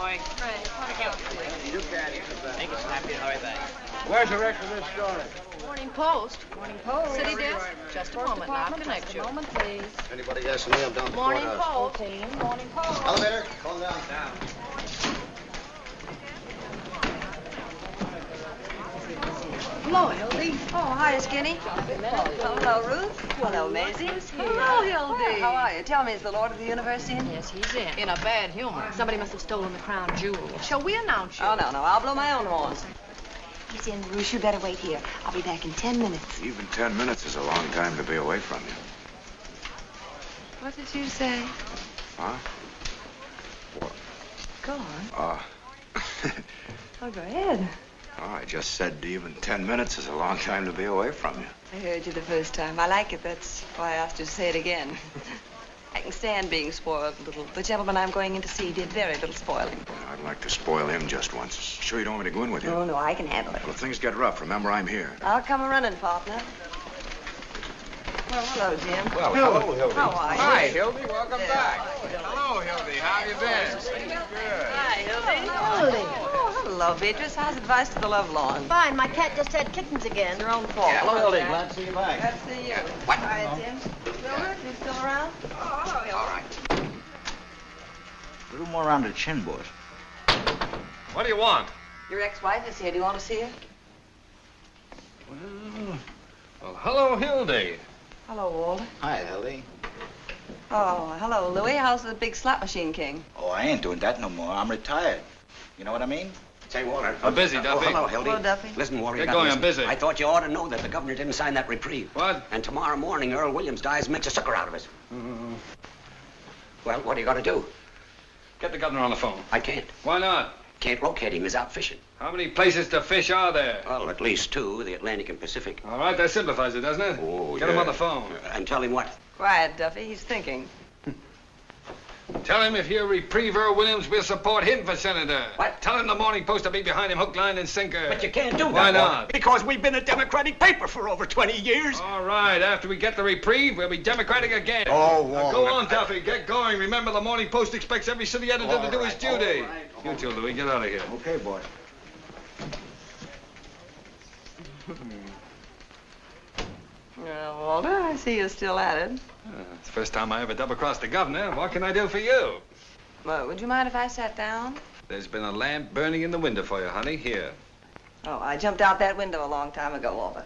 Apoie. Right. You can't eat the Take a snap in hurry back. Where's the rest of this story? Morning Post. Morning Post. City desk. Just a moment now. Connect you. Just a moment, please. Anybody asking me? I'm down the Morning courthouse. Post. Okay, Morning Post. Elevator, calm down. Hello, Hildy. Oh, hi, Skinny. Hello, Ruth. Hello, Maisie. Hello, Hildy. How are you? Tell me, is the Lord of the Universe in? Yes, he's in a bad humor. Somebody must have stolen the crown jewel. Shall we announce you? Oh, no. I'll blow my own horns. He's in, Ruth. You better wait here. I'll be back in 10 minutes. Even 10 minutes is a long time to be away from you. What did you say? Huh? What? Go on. Oh, go ahead. Oh, I just said even 10 minutes is a long time to be away from you. I heard you the first time. I like it. That's why I asked you to say it again. I can stand being spoiled a little. The gentleman I'm going in to see did very little spoiling. I'd like to spoil him just once. Sure you don't want me to go in with you? No, I can handle it. Well, if things get rough, remember I'm here. I'll come a-running, partner. Well, hello, Jim. Well, hello, Hildy. How are you? Hi, Hildy. Welcome back. Hello, Hildy. How you been? Good. Hi, Hildy. Oh, hello, Beatrice. How's advice to the lovelorn? Fine. My cat just had kittens again. Your own fault. Hello, Hildy. Glad to see you back. Glad to see you. What? All right, Jim. Silver, you still around? Oh, hello, Hildy. All right. A little more around the chin, boys. What do you want? Your ex-wife is here. Do you want to see her? Well, hello, Hildy. Hello, Walter. Hi, Hildy. Oh, hello, Louie. How's the big slot machine king? Oh, I ain't doing that no more. I'm retired. You know what I mean? Say, Walter. I'm busy, Duffy. Oh, hello, Hildy. Hello, Duffy. Listen, Walter. Get you gotta going, listen. I'm busy. I thought you ought to know that the governor didn't sign that reprieve. What? And tomorrow morning, Earl Williams dies and makes a sucker out of us. Well, what do you got to do? Get the governor on the phone. I can't. Why not? Can't locate him. He's out fishing. How many places to fish are there? Well, at least two, the Atlantic and Pacific. All right, that simplifies it, doesn't it? Oh, Get him on the phone. And tell him what? Quiet, Duffy. He's thinking. Tell him if he'll reprieve Earl Williams, we'll support him for senator. What? Tell him the Morning Post will be behind him, hook, line, and sinker. But you can't do that. Why Walter, not? Because we've been a Democratic paper for over 20 years. All right, after we get the reprieve, we'll be Democratic again. Oh, Now, Walter. go on, Duffy, get going. Remember, the Morning Post expects every city editor to do his duty. all right. You too, Louis, get out of here. Okay, boy. Well, Walter, I see you're still at it. It's the first time I ever double-crossed the governor. What can I do for you? Well, would you mind if I sat down? There's been a lamp burning in the window for you, honey. Here. Oh, I jumped out that window a long time ago, Walter.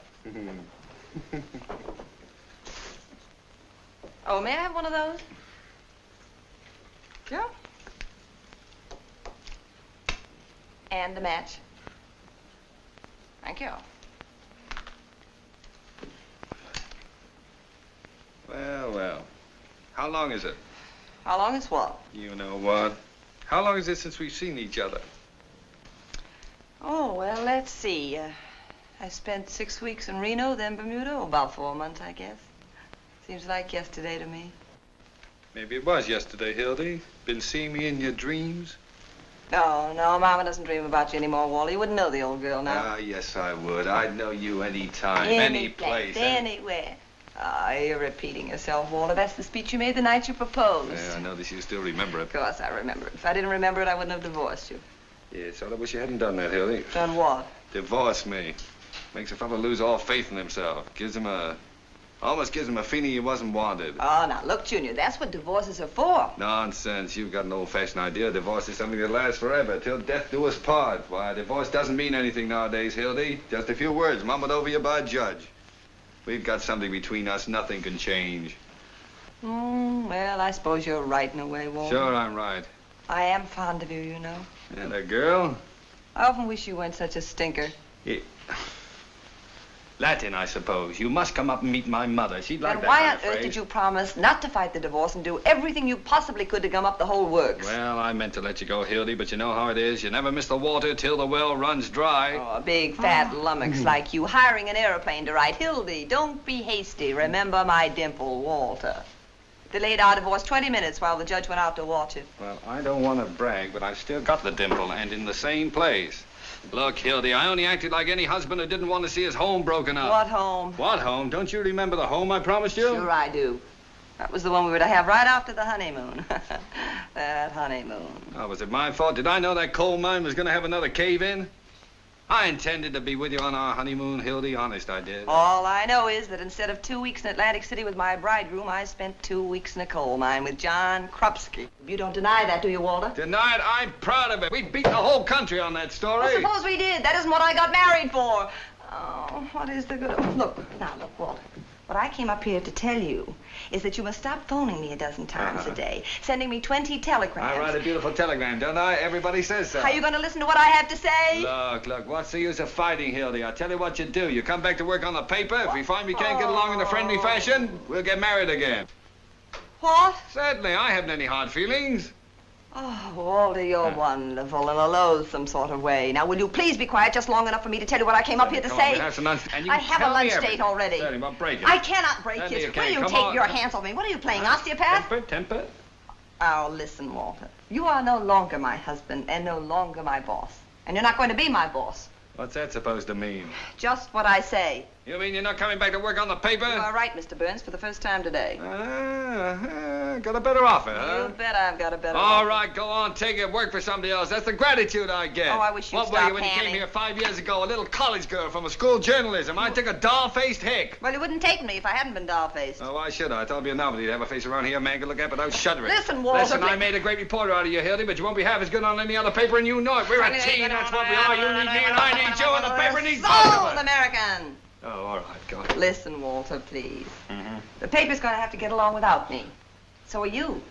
Oh, may I have one of those? Sure. And a match. Thank you. Well. How long is it? How long is what? You know what? How long is it since we've seen each other? Oh, well, let's see. I spent 6 weeks in Reno, then Bermuda. Oh, about 4 months, I guess. Seems like yesterday to me. Maybe it was yesterday, Hildy. Been seeing me in your dreams? No, Mama doesn't dream about you anymore, Wally. You wouldn't know the old girl now. Ah, yes, I would. I'd know you any time, any place. Anywhere. Ah, you're repeating yourself, Walter. That's the speech you made the night you proposed. Yeah, I know that you still remember it. Of course I remember it. If I didn't remember it, I wouldn't have divorced you. Yeah, so I wish you hadn't done that, Hildy. Done what? Divorce me. Makes a fellow lose all faith in himself. Almost gives him a feeling he wasn't wanted. Oh, now, look, Junior, that's what divorces are for. Nonsense. You've got an old-fashioned idea. Divorce is something that lasts forever, till death do us part. Why, divorce doesn't mean anything nowadays, Hildy. Just a few words mumbled over you by a judge. We've got something between us nothing can change. Well, I suppose you're right in a way, Walter. Sure, I'm right. I am fond of you, you know. And a girl? I often wish you weren't such a stinker. Yeah. Latin, I suppose. You must come up and meet my mother. She'd like Then that why kind on of earth phrase. did you promise not to fight the divorce and do everything you possibly could to gum up the whole works? Well, I meant to let you go, Hildy, but you know how it is. You never miss the water till the well runs dry. Oh, a big fat lummox like you hiring an airplane to write, Hildy, don't be hasty. Remember my dimple, Walter. Delayed our divorce 20 minutes while the judge went out to watch it. Well, I don't want to brag, but I've still got the dimple, and in the same place. Look, Hildy, I only acted like any husband who didn't want to see his home broken up. What home? What home? Don't you remember the home I promised you? Sure I do. That was the one we were to have right after the honeymoon. That honeymoon. Oh, was it my fault? Did I know that coal mine was going to have another cave-in? I intended to be with you on our honeymoon, Hildy. Honest, I did. All I know is that instead of 2 weeks in Atlantic City with my bridegroom, I spent 2 weeks in a coal mine with John Krupski. You don't deny that, do you, Walter? Deny it? I'm proud of it. We beat the whole country on that story. Well, suppose we did. That isn't what I got married for. Oh, what is the good of... Look, Walter. What I came up here to tell you is that you must stop phoning me a dozen times a day, sending me 20 telegrams. I write a beautiful telegram, don't I? Everybody says so. Are you going to listen to what I have to say? Look, what's the use of fighting, Hildy? I'll tell you what you do. You come back to work on the paper. If we find we can't get along in a friendly fashion, we'll get married again. What? Certainly, I haven't any hard feelings. Oh, Walter, you're wonderful in a loathsome sort of way. Now, will you please be quiet just long enough for me to tell you what I came up here to say? I have a lunch date already. Well, break it. I cannot break it. Will you take your hands off me? What are you playing, osteopath? Temper. Oh, listen, Walter. You are no longer my husband and no longer my boss. And you're not going to be my boss. What's that supposed to mean? Just what I say. You mean you're not coming back to work on the paper? You are right, Mr. Burns, for the first time today. Got a better offer, huh? You bet I've got a better All offer. right, go on, take it, work for somebody else. That's the gratitude I get. Oh, I wish you'd What stop were you when you panning. came here 5 years ago? A little college girl from a school journalism. I took a doll-faced hick. Well, you wouldn't take me if I hadn't been doll-faced. Oh, why should I? I thought it'd be a novelty to have a face around here a man could look at without shuddering. Listen, Walter, Listen, I please. made a great reporter out of you, Hildy, but you won't be half as good on any other paper, and you know it. We're a team, that's what we are. You need me, and I need you, and the paper needs both of Sold us. American. Oh, all right, go ahead. Listen, Walter, please. The paper's going to have to get along without me. So are you.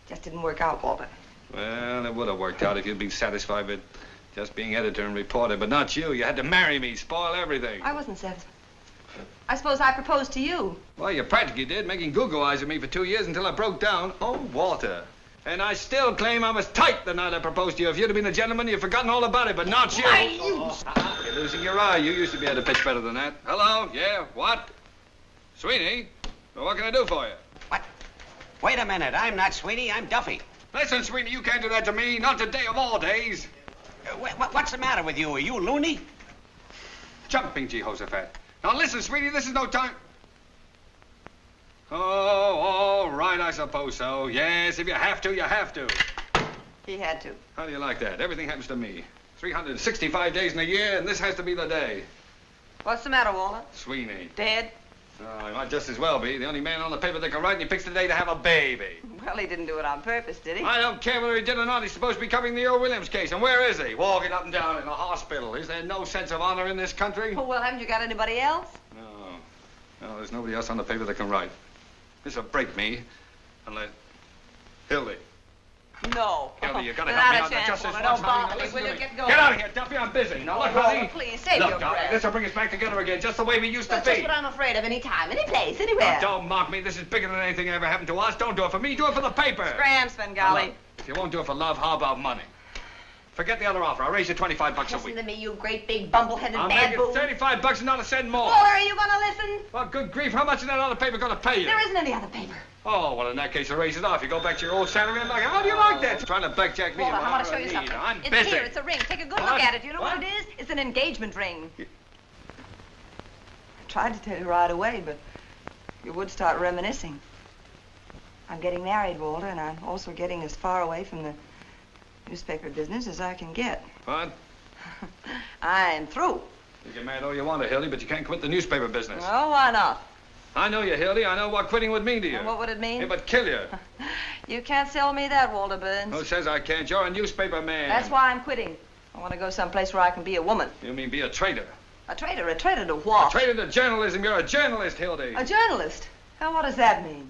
Just didn't work out, Walter. Well, it would have worked out if you'd been satisfied with just being editor and reporter, but not you. You had to marry me, spoil everything. I wasn't satisfied. I suppose I proposed to you. Well, you practically did, making Google eyes at me for 2 years until I broke down. Oh, Walter. And I still claim I was tight the night I proposed to you. If you'd have been a gentleman, you'd forgotten all about it, but not you. You're losing your eye. You used to be able to pitch better than that. Hello? Yeah? What? Sweeney? Well, what can I do for you? What? Wait a minute. I'm not Sweeney. I'm Duffy. Listen, Sweeney, you can't do that to me. Not today of all days. What's the matter with you? Are you loony? Jumping Jehoshaphat. Now, listen, Sweeney, this is no time. Oh, all right, I suppose so. Yes, if you have to, you have to. He had to. How do you like that? Everything happens to me. 365 days in a year, and this has to be the day. What's the matter, Walter? Sweeney. Dead? Oh, he might just as well be. The only man on the paper that can write, and he picks the day to have a baby. Well, he didn't do it on purpose, did he? I don't care whether he did or not. He's supposed to be covering the old Williams case. And where is he? Walking up and down in a hospital. Is there no sense of honor in this country? Oh, well, haven't you got anybody else? No, there's nobody else on the paper that can write. This'll break me. Unless... Hildy. No. Hildy, you gotta Not help me a out. chance, Just this Walter. once, Don't honey. Now bother me, listen will to you? me. Get going. Get out of here, Duffy. I'm busy. Now, look, Walter, honey. please, save Look, your darling, breath. this'll bring us back together again, just the way we used to That's be. just what I'm afraid of. Any time, any place, anywhere. Now, don't mock me. This is bigger than anything that ever happened to us. Don't do it for me. Do it for the paper. Scram, Svengali. Look, if you won't do it for love, how about money? Forget the other offer. I'll raise you $25 a Listen week. to me, you great big bumble-headed I'll bad make boo. it $35 and not a cent more. Walter, are you going to listen? Well, good grief, how much is that other paper going to pay you? There isn't any other paper. Oh, well, in that case, I'll raise it off. You go back to your old salary and like, how do you like that? Trying to blackjack me. Walter, and I want to what show you need. something. I'm It's busy. here. It's a ring. Take a good What? look at it. You know what What? it is? It's an engagement ring. I tried to tell you right away, but you would start reminiscing. I'm getting married, Walter, and I'm also getting as far away from the newspaper business as I can get. What? I'm through. You can marry all you want to, Hildy, but you can't quit the newspaper business. Oh, why not? I know you, Hildy. I know what quitting would mean to you. And what would it mean? It would kill you. You can't sell me that, Walter Burns. Who says I can't? You're a newspaper man. That's why I'm quitting. I want to go someplace where I can be a woman. You mean be a traitor? A traitor? A traitor to what? A traitor to journalism. You're a journalist, Hildy. A journalist? Now, what does that mean?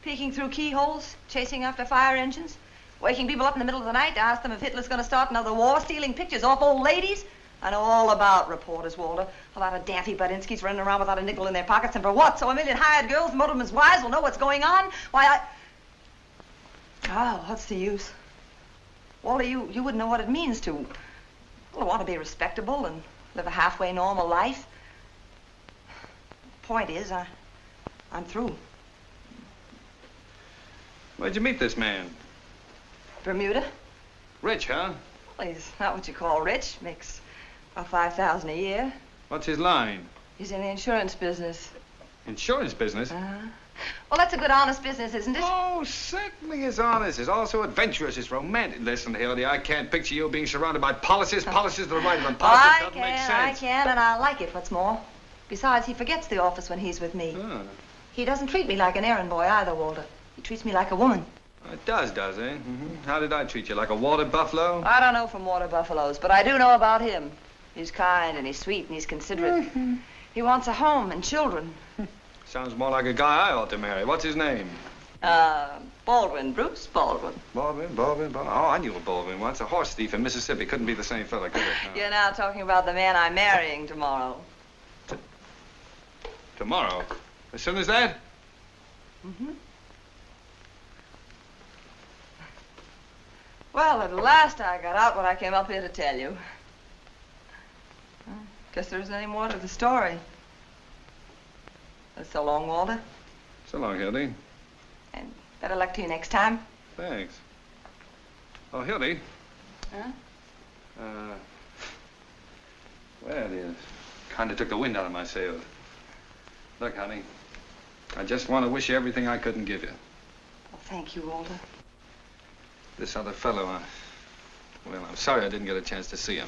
Peeking through keyholes, chasing after fire engines, waking people up in the middle of the night to ask them if Hitler's going to start another war, stealing pictures off old ladies? I know all about reporters, Walter. A lot of daffy Budinskis running around without a nickel in their pockets, and for what? So a million hired girls, motormen's wives will know what's going on? Why, Oh, what's the use? Walter, you wouldn't know what it means to... Well, I want to be respectable and live a halfway normal life. Point is, I'm through. Where'd you meet this man? Bermuda? Rich, huh? Well, he's not what you call rich. Makes about $5,000 a year. What's his line? He's in the insurance business. Insurance business? Uh-huh. Well, that's a good, honest business, isn't it? Oh, certainly it's honest. It's also adventurous. It's romantic. Listen, Hildy, I can't picture you being surrounded by policies. Policies are the right one. Policies doesn't make sense. I can, and I like it, what's more. Besides, he forgets the office when he's with me. Oh. He doesn't treat me like an errand boy either, Walter. He treats me like a woman. It does he? Mm-hmm. How did I treat you? Like a water buffalo? I don't know from water buffaloes, but I do know about him. He's kind, and he's sweet, and he's considerate. He wants a home and children. Sounds more like a guy I ought to marry. What's his name? Baldwin, Bruce Baldwin. Baldwin. Oh, I knew a Baldwin once. A horse thief in Mississippi. Couldn't be the same fella, could it? No. You're now talking about the man I'm marrying tomorrow. Tomorrow? As soon as that? Mm-hmm. Well, at last I got out what I came up here to tell you. Guess there isn't any more to the story. So long, Walter. So long, Hildy. And better luck to you next time. Thanks. Oh, Hildy. Huh? Well, you kind of took the wind out of my sails. Look, honey, I just want to wish you everything I couldn't give you. Well, thank you, Walter. This other fellow, well, I'm sorry I didn't get a chance to see him.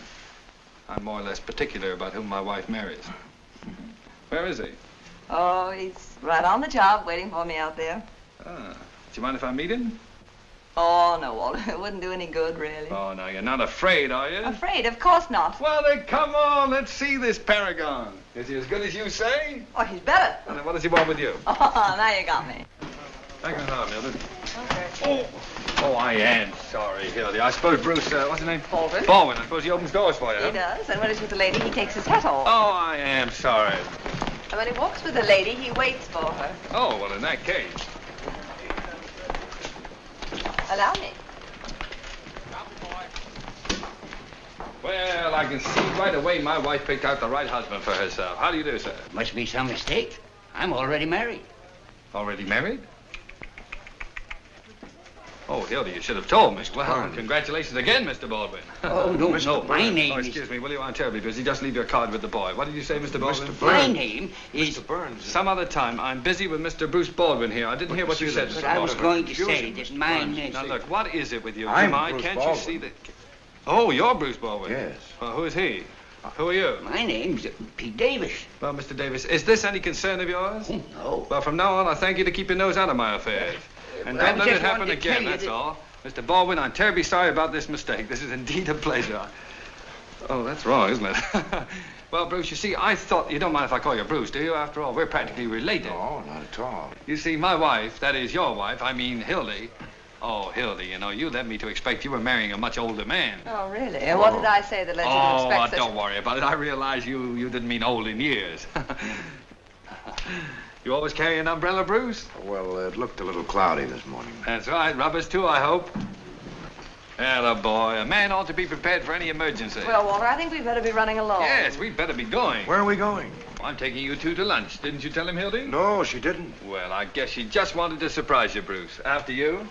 I'm more or less particular about whom my wife marries. Where is he? Oh, he's right on the job, waiting for me out there. Do you mind if I meet him? Oh, no, Walter. It wouldn't do any good, really. Oh, no, you're not afraid, are you? Afraid? Of course not. Well, then, come on. Let's see this paragon. Is he as good as you say? Oh, he's better. Well, then what does he want with you? Oh, now you got me. Hang on now, Mildred. Okay. Oh, I am sorry, Hildy. I suppose Bruce, what's his name? Baldwin. Baldwin. I suppose he opens doors for you, He does, and when he's with the lady, he takes his hat off. Oh, I am sorry. And when he walks with the lady, he waits for her. Oh, well, in that case. Allow me. Well, I can see right away my wife picked out the right husband for herself. How do you do, sir? Must be some mistake. I'm already married. Already married? Oh, Hildy, you should have told me. Well, congratulations again, Mr. Baldwin. Oh, no, my name Oh, excuse me, will you? I'm terribly busy. Just leave your card with the boy. What did you say, Mr. Baldwin? My name is... Mr. Burns. Some other time. I'm busy with Mr. Bruce Baldwin here. I didn't hear what you said, Mr. But Baldwin. I was going to say that my name... Now, look, what is it with you? I'm Jemai? Bruce Can't Baldwin. you see that... Oh, you're Bruce Baldwin? Yes. Well, who is he? Who are you? My name's Pete Davis. Well, Mr. Davis, is this any concern of yours? Oh, no. Well, from now on, I thank you to keep your nose out of my affairs. And Well, I don't let just it happen wanted to tell again, you that's that- all. Mr. Baldwin, I'm terribly sorry about this mistake. This is indeed a pleasure. Oh, that's wrong, isn't it? Well, Bruce, you see, I thought... You don't mind if I call you Bruce, do you? After all, we're practically related. No, not at all. You see, my wife, that is your wife, I mean Hildy. Oh, Hildy, you know, you led me to expect you were marrying a much older man. Oh, really? And what did I say that led you to Oh, expect such... don't worry about it. I realize you didn't mean old in years. You always carry an umbrella, Bruce? Well, it looked a little cloudy this morning. That's right. Rubbers, too, I hope. Atta boy. A man ought to be prepared for any emergency. Well, Walter, I think we'd better be running along. Yes, we'd better be going. Where are we going? I'm taking you two to lunch. Didn't you tell him, Hildy? No, she didn't. Well, I guess she just wanted to surprise you, Bruce. After you.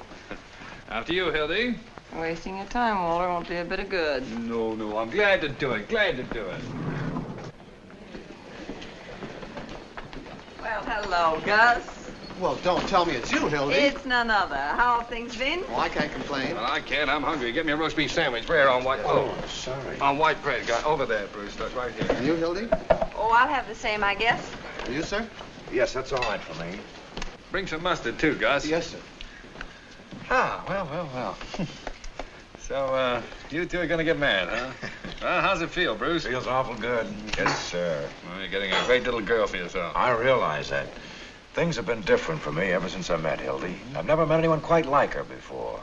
After you, Hildy. Wasting your time, Walter, won't do a bit of good. No, I'm glad to do it. Glad to do it. Well, hello, Gus. Well, don't tell me it's you, Hildy. It's none other. How have things been? Well, I can't complain. Well, I can't. I'm hungry. Get me a roast beef sandwich. Rare on white... Oh, sorry. On white bread. Got over there, Bruce. That's right here. And you, Hildy? Oh, I'll have the same, I guess. And you, sir? Yes, that's all right for me. Bring some mustard, too, Gus. Yes, sir. Ah, well. So, you two are going to get married, huh? Well, how's it feel, Bruce? Feels awful good. Yes, sir. Well, you're getting a great little girl for yourself. I realize that. Things have been different for me ever since I met Hildy. I've never met anyone quite like her before.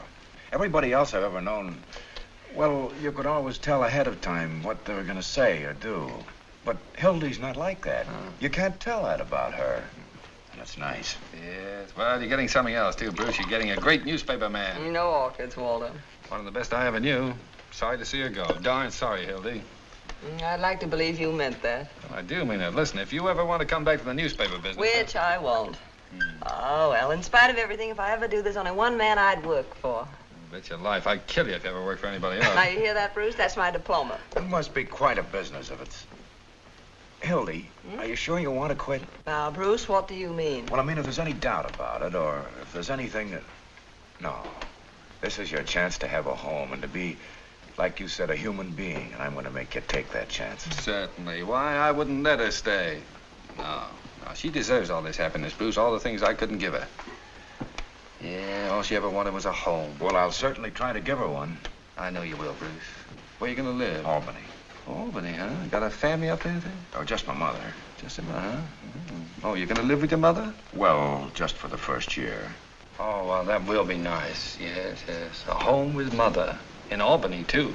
Everybody else I've ever known, well, you could always tell ahead of time what they were going to say or do. But Hildy's not like that. You can't tell that about her. And it's nice. Yes, well, you're getting something else, too, Bruce. You're getting a great newspaper man. No orchids, Walter. One of the best I ever knew. Sorry to see her go. Darn sorry, Hildy. I'd like to believe you meant that. Well, I do mean it. Listen, if you ever want to come back to the newspaper business... Which I won't. Oh, well, in spite of everything, if I ever do, there's only one man I'd work for. Bet your life I'd kill you if you ever worked for anybody else. Now, you hear that, Bruce? That's my diploma. It must be quite a business if it's... Hildy, are you sure you want to quit? Now, Bruce, what do you mean? Well, I mean, if there's any doubt about it, or if there's anything that... No. This is your chance to have a home and to be, like you said, a human being, and I'm going to make you take that chance. Certainly. Why, I wouldn't let her stay. No. She deserves all this happiness, Bruce, all the things I couldn't give her. Yeah, all she ever wanted was a home. Well, I'll certainly try to give her one. I know you will, Bruce. Where you going to live? Albany. Albany, huh? Got a family up there, then? Oh, just my mother. Just a mother, huh? Oh, you're going to live with your mother? Well, just for the first year. Oh, well, that will be nice. Yes, yes. A home with mother. In Albany, too.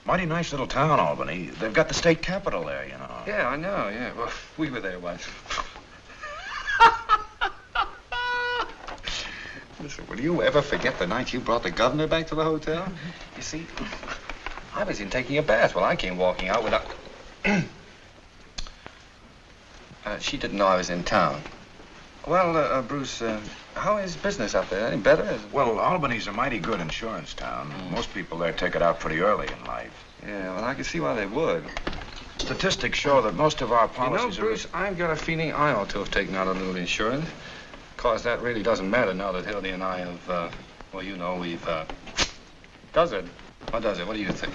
Mighty nice little town, Albany. They've got the state capitol there, you know. Yeah, I know, yeah. Well, we were there once. Listen, will you ever forget the night you brought the governor back to the hotel? You see, I was in taking a bath while I came walking out without... she didn't know I was in town. Well, Bruce, how is business up there? Any better? Well, Albany's a mighty good insurance town. Most people there take it out pretty early in life. Yeah, well, I can see why they would. Statistics show that most of our policies Bruce, I've got a feeling I ought to have taken out a little insurance. Of course, that really doesn't matter now that Hildy and I have, well, you know, we've, Does it? Or does it? What do you think?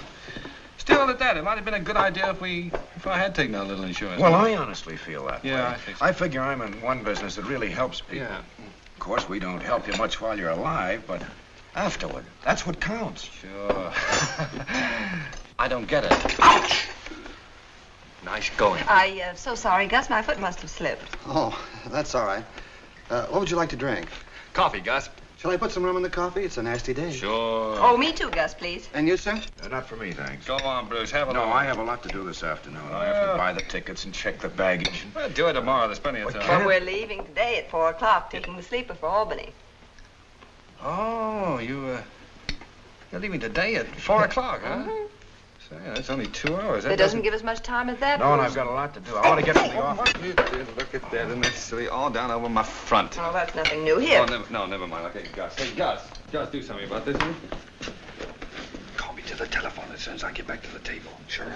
Still, at that, it might have been a good idea if I had taken out a little insurance. Well, I honestly feel that way. Yeah, I think so. I figure I'm in one business that really helps people. Yeah. Of course, we don't help you much while you're alive, but afterward, that's what counts. Sure. I don't get it. Ouch! Nice going. So sorry, Gus. My foot must have slipped. Oh, that's all right. What would you like to drink? Coffee, Gus. Shall I put some rum in the coffee? It's a nasty day. Sure. Oh, me too, Gus, please. And you, sir? Not for me, thanks. Go on, Bruce. Have a No, look. I have a lot to do this afternoon. I have to buy the tickets and check the baggage. Well, do it tomorrow. There's plenty of time. Well, we're leaving today at 4 o'clock, taking the sleeper for Albany. Oh, you're leaving today at 4 o'clock, huh? Say, that's only 2 hours. It doesn't give us much time as that. No, and Bruce. I've got a lot to do. I want to get to the office. Look at that. Isn't that silly? All down over my front. Oh, that's nothing new. Here. Oh, never mind. Okay, Gus. Hey, Gus, do something about this, will you? Call me to the telephone as soon as I get back to the table. Sure.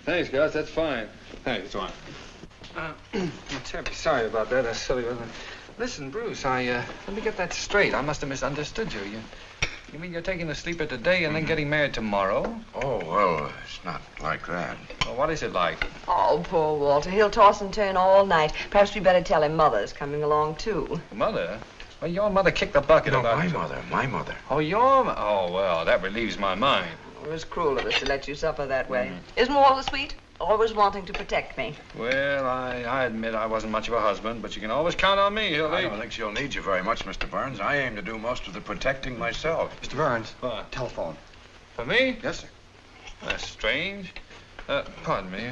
Thanks, Gus. That's fine. Thanks, it's fine. I'm terribly sorry about that. That's silly, wasn't it? Listen, Bruce, let me get that straight. I must have misunderstood you. You mean you're taking the sleeper today and then getting married tomorrow? Oh, well, it's not like that. Well, what is it like? Oh, poor Walter. He'll toss and turn all night. Perhaps we better tell him Mother's coming along, too. Mother? Well, your mother kicked the bucket No, about... my mother. Oh, your mother? Oh, well, that relieves my mind. It was cruel of us to let you suffer that way. Isn't Walter sweet? Always wanting to protect me. Well, I admit I wasn't much of a husband, but you can always count on me, Hildy. I don't think she'll need you very much, Mr. Burns. I aim to do most of the protecting myself. Mr. Burns. What? Telephone. For me? Yes, sir. That's strange. Pardon me.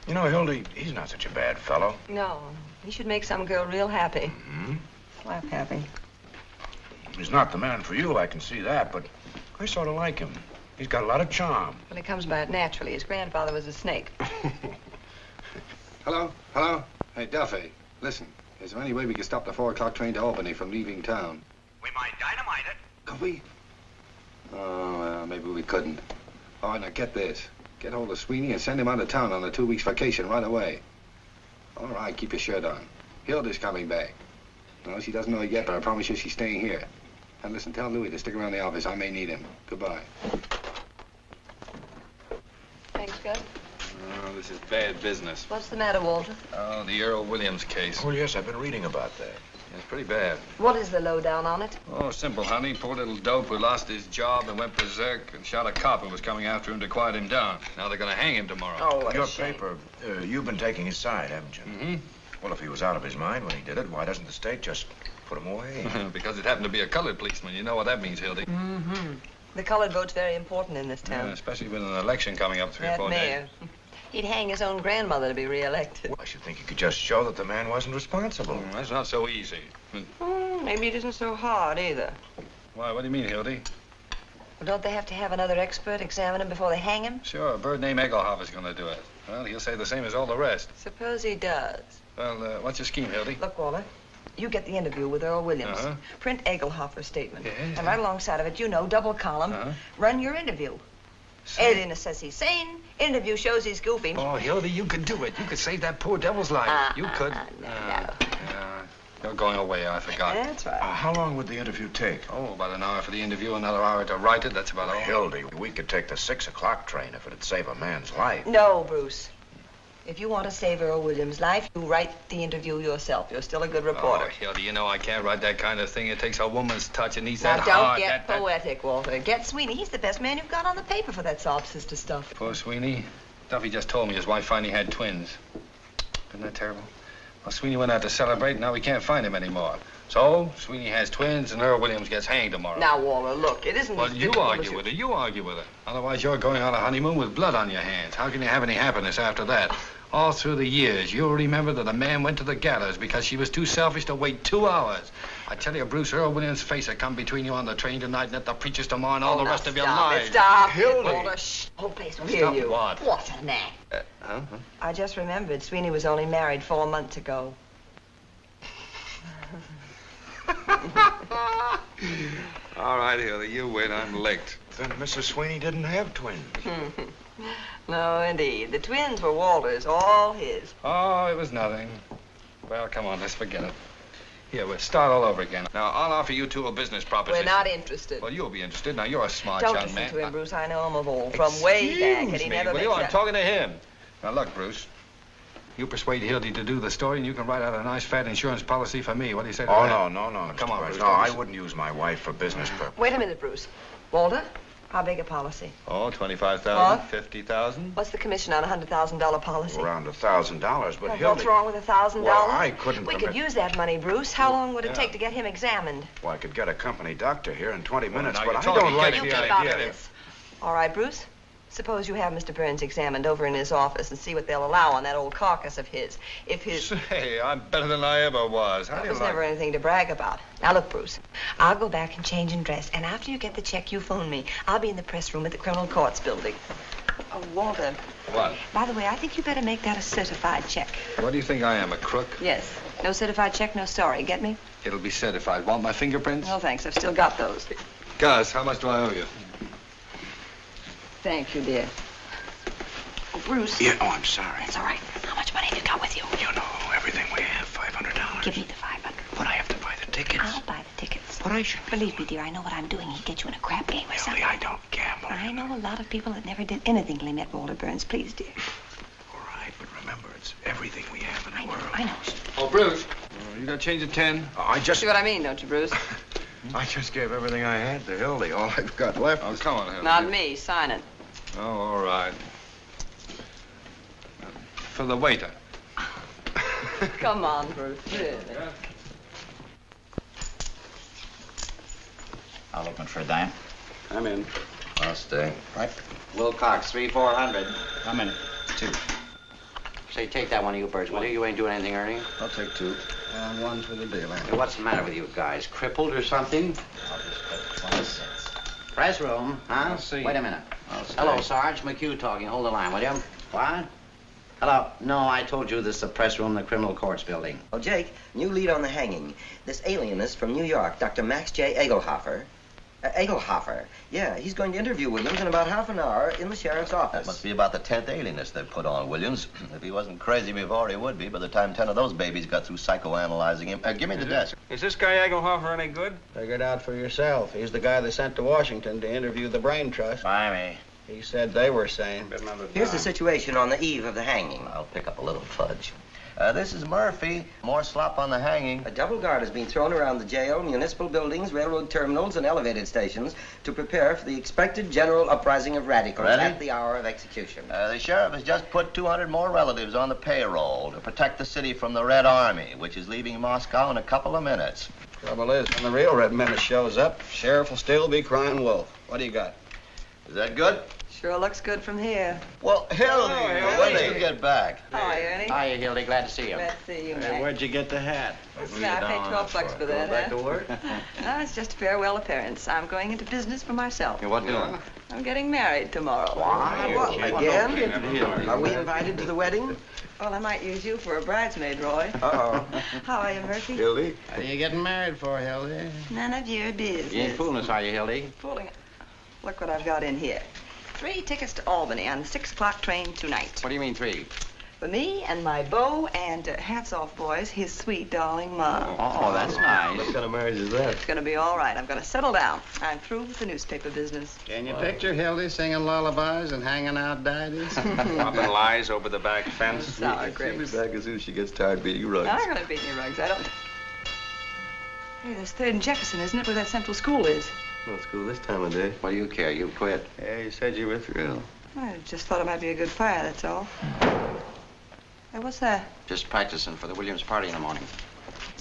You know, Hildy, he's not such a bad fellow. No. He should make some girl real happy. Mm-hmm. Laugh happy. He's not the man for you, I can see that, but I sort of like him. He's got a lot of charm. Well, he comes by it naturally. His grandfather was a snake. Hello? Hey, Duffy, listen. Is there any way we can stop the 4 o'clock train to Albany from leaving town? We might dynamite it. Could we? Oh, well, maybe we couldn't. All right, now get this. Get hold of Sweeney and send him out of town on a 2-week vacation right away. All right, keep your shirt on. Hilda's coming back. No, she doesn't know it yet, but I promise you she's staying here. And listen, tell Louis to stick around the office. I may need him. Goodbye. Thanks, Gus. Oh, this is bad business. What's the matter, Walter? Oh, the Earl Williams case. Oh, yes, I've been reading about that. It's pretty bad. What is the lowdown on it? Oh, simple, honey. Poor little dope who lost his job and went berserk and shot a cop who was coming after him to quiet him down. Now they're going to hang him tomorrow. Oh, what Your a shame. paper, you've been taking his side, haven't you? Mm-hmm. Well, if he was out of his mind when he did it, why doesn't the state just put him away? Because it happened to be a colored policeman. You know what that means, Hildy. Mm-hmm. The colored vote's very important in this town. Yeah, especially with an election coming up 3 or That 4 mayor. days. He'd hang his own grandmother to be reelected. Well, I should think you could just show that the man wasn't responsible. That's not so easy. Maybe it isn't so hard, either. Why, what do you mean, Hildy? Well, don't they have to have another expert examine him before they hang him? Sure, a bird named Egelhoff going to do it. Well, he'll say the same as all the rest. Suppose he does. Well, what's your scheme, Hildy? Look, Walter, you get the interview with Earl Williams. Uh-huh. Print Egelhoffer's statement. Yeah. And right alongside of it, double column, run your interview. Alienist says he's sane. Interview shows he's goofy. Oh, Hildy, you could do it. You could save that poor devil's life. You could. No. You're going away, I forgot. That's right. How long would the interview take? Oh, about an hour for the interview, another hour to write it. That's about all. Hildy, we could take the 6 o'clock train if it'd save a man's life. No, Bruce. If you want to save Earl Williams' life, you write the interview yourself. You're still a good reporter. Oh, Hildy, you know I can't write that kind of thing. It takes a woman's touch. It needs Now, that don't heart. get poetic, Walter. Get Sweeney. He's the best man you've got on the paper for that sob sister stuff. Poor Sweeney. Duffy just told me his wife finally had twins. Isn't that terrible? Well, Sweeney went out to celebrate, and now we can't find him anymore. So, Sweeney has twins, and Earl Williams gets hanged tomorrow. Now, Walter, look, it isn't... Well, you argue with her. You argue with her. Otherwise, you're going on a honeymoon with blood on your hands. How can you have any happiness after that? All through the years, you'll remember that a man went to the gallows because she was too selfish to wait 2 hours. I tell you, Bruce, Earl Williams' face will come between you on the train tonight and at the preacher's tomorrow and all the rest of your lives. Stop Hildy. it, Walter. Shh. Whole place will hear Stop you. what? What an act. I just remembered Sweeney was only married 4 months ago. All right, Hildy, you win. I'm licked. Then Mrs. Sweeney didn't have twins. No, indeed. The twins were Walter's, all his. Oh, it was nothing. Well, come on, let's forget it. Here, we'll start all over again. Now, I'll offer you two a business proposition. We're not interested. Well, you'll be interested. Now, you're a smart Don't young listen man. to him, Bruce. I know him of old. From way back, and he never Will makes you? I'm up. talking to him. Now, look, Bruce. You persuade Hildy to do the story, and you can write out a nice, fat insurance policy for me. What do you say to that? Oh, no, Well, come on, Bruce. No, I wouldn't use my wife for business purposes. Wait a minute, Bruce. Walter, how big a policy? Oh, $25,000, What? $50,000. What's the commission on a $100,000 policy? Around $1,000, but Well, Hildy... what's wrong with $1,000? Well, I couldn't We permit- could use that money, Bruce. How long would it Yeah. take to get him examined? Well, I could get a company doctor here in 20 minutes, now but you're I talking. don't like Get You the keep out of idea. this. All right, Bruce. Suppose you have Mr. Burns examined over in his office and see what they'll allow on that old carcass of his. If his... Say, I'm better than I ever was. How do you There's like never anything to brag about. Now, look, Bruce. I'll go back and change and dress, and after you get the check, you phone me. I'll be in the press room at the Criminal Courts building. Oh, Walter. What? By the way, I think you better make that a certified check. What do you think I am, a crook? Yes. No certified check, no story. Get me? It'll be certified. Want my fingerprints? No, thanks. I've still got those. Gus, how much do I owe you? Thank you, dear. Oh, Bruce. Yeah, oh, I'm sorry. It's all right. How much money have you got with you? You know, everything we have, $500. Give me the 500. But I have to buy the tickets. I'll buy the tickets. But I should... Believe me, dear, I know what I'm doing. He'd get you in a crap game or something. Hildy, I don't gamble. I know a lot of people that never did anything till they met Walter Burns. Please, dear. All right, but remember, it's everything we have in the I know, world. I know. Oh, Bruce. You got change of 10? I just... See what I mean, don't you, Bruce? I just gave everything I had to Hildy. All I've got left Oh, is... come on, Hildy. Not me. Sign it. Oh, all right. For the waiter. Come on, Bruce. Really. I'll open for a dime. I'm in. I'll stay. Right. Wilcox, 3,400. I'm in. 2. Say, take that one of you birds, will you? You ain't doing anything, Ernie. I'll take 2. And 1 for the dealer. Hey, what's the matter with you guys? Crippled or something? I'll just bet 20 cents. Press room, huh? I'll see. Wait a minute. I'll stay. Hello, Sarge. McHugh talking. Hold the line, will you? What? Hello. No, I told you this is the press room in the criminal courts building. Oh, Jake, new lead on the hanging. This alienist from New York, Dr. Max J. Egelhofer. Egelhofer. Yeah, he's going to interview Williams in about half an hour in the sheriff's office. That must be about the 10th alienist they've put on Williams. If he wasn't crazy before, he would be by the time 10 of those babies got through psychoanalyzing him. Give me the desk. Is this guy Egelhofer any good? Figure it out for yourself. He's the guy they sent to Washington to interview the Brain Trust. By me. He said they were sane. Here's the situation on the eve of the hanging. I'll pick up a little fudge. This is Murphy. More slop on the hanging. A double guard has been thrown around the jail, municipal buildings, railroad terminals, and elevated stations to prepare for the expected general uprising of radicals Ready? at the hour of execution. The sheriff has just put 200 more relatives on the payroll to protect the city from the Red Army, which is leaving Moscow in a couple of minutes. Trouble is, when the real red menace shows up, sheriff will still be crying wolf. What do you got? Is that good? Sure looks good from here. Well, Hildy, when do you get back? How are you, Ernie? Hiya, Hildy. Glad to see you. Glad to see you, Mac. Where'd you get the hat? I paid $12 for that, Back huh? to work? No, it's just a farewell appearance. I'm going into business for myself. What doing? I'm getting married tomorrow. What, again? Are we invited to the wedding? Well, I might use you for a bridesmaid, Roy. Uh-oh. How are you, Murphy? Hildy? What are you getting married for, Hildy? None of your business. You ain't fooling us, are you, Hildy? Fooling. Look what I've got in here. 3 tickets to Albany on the 6 o'clock train tonight. What do you mean 3? For me and my beau and, hats off, boys, his sweet darling mom. Oh, that's nice. What kind of marriage is that? It's gonna be all right. I'm gonna settle down. I'm through with the newspaper business. Can you picture Hildy singing lullabies and hanging out daddies? Robbing lies over the back fence. Sour She'll be grapes. back as soon as she gets tired beating rugs. I'm gonna beat any rugs. I don't. Hey, that's 3rd and Jefferson, isn't it, where that central school is? Not school this time of day. What do you care? You quit. Yeah, you said you were through. I just thought it might be a good fire, that's all. Hey, what's that? Just practicing for the Williams party in the morning.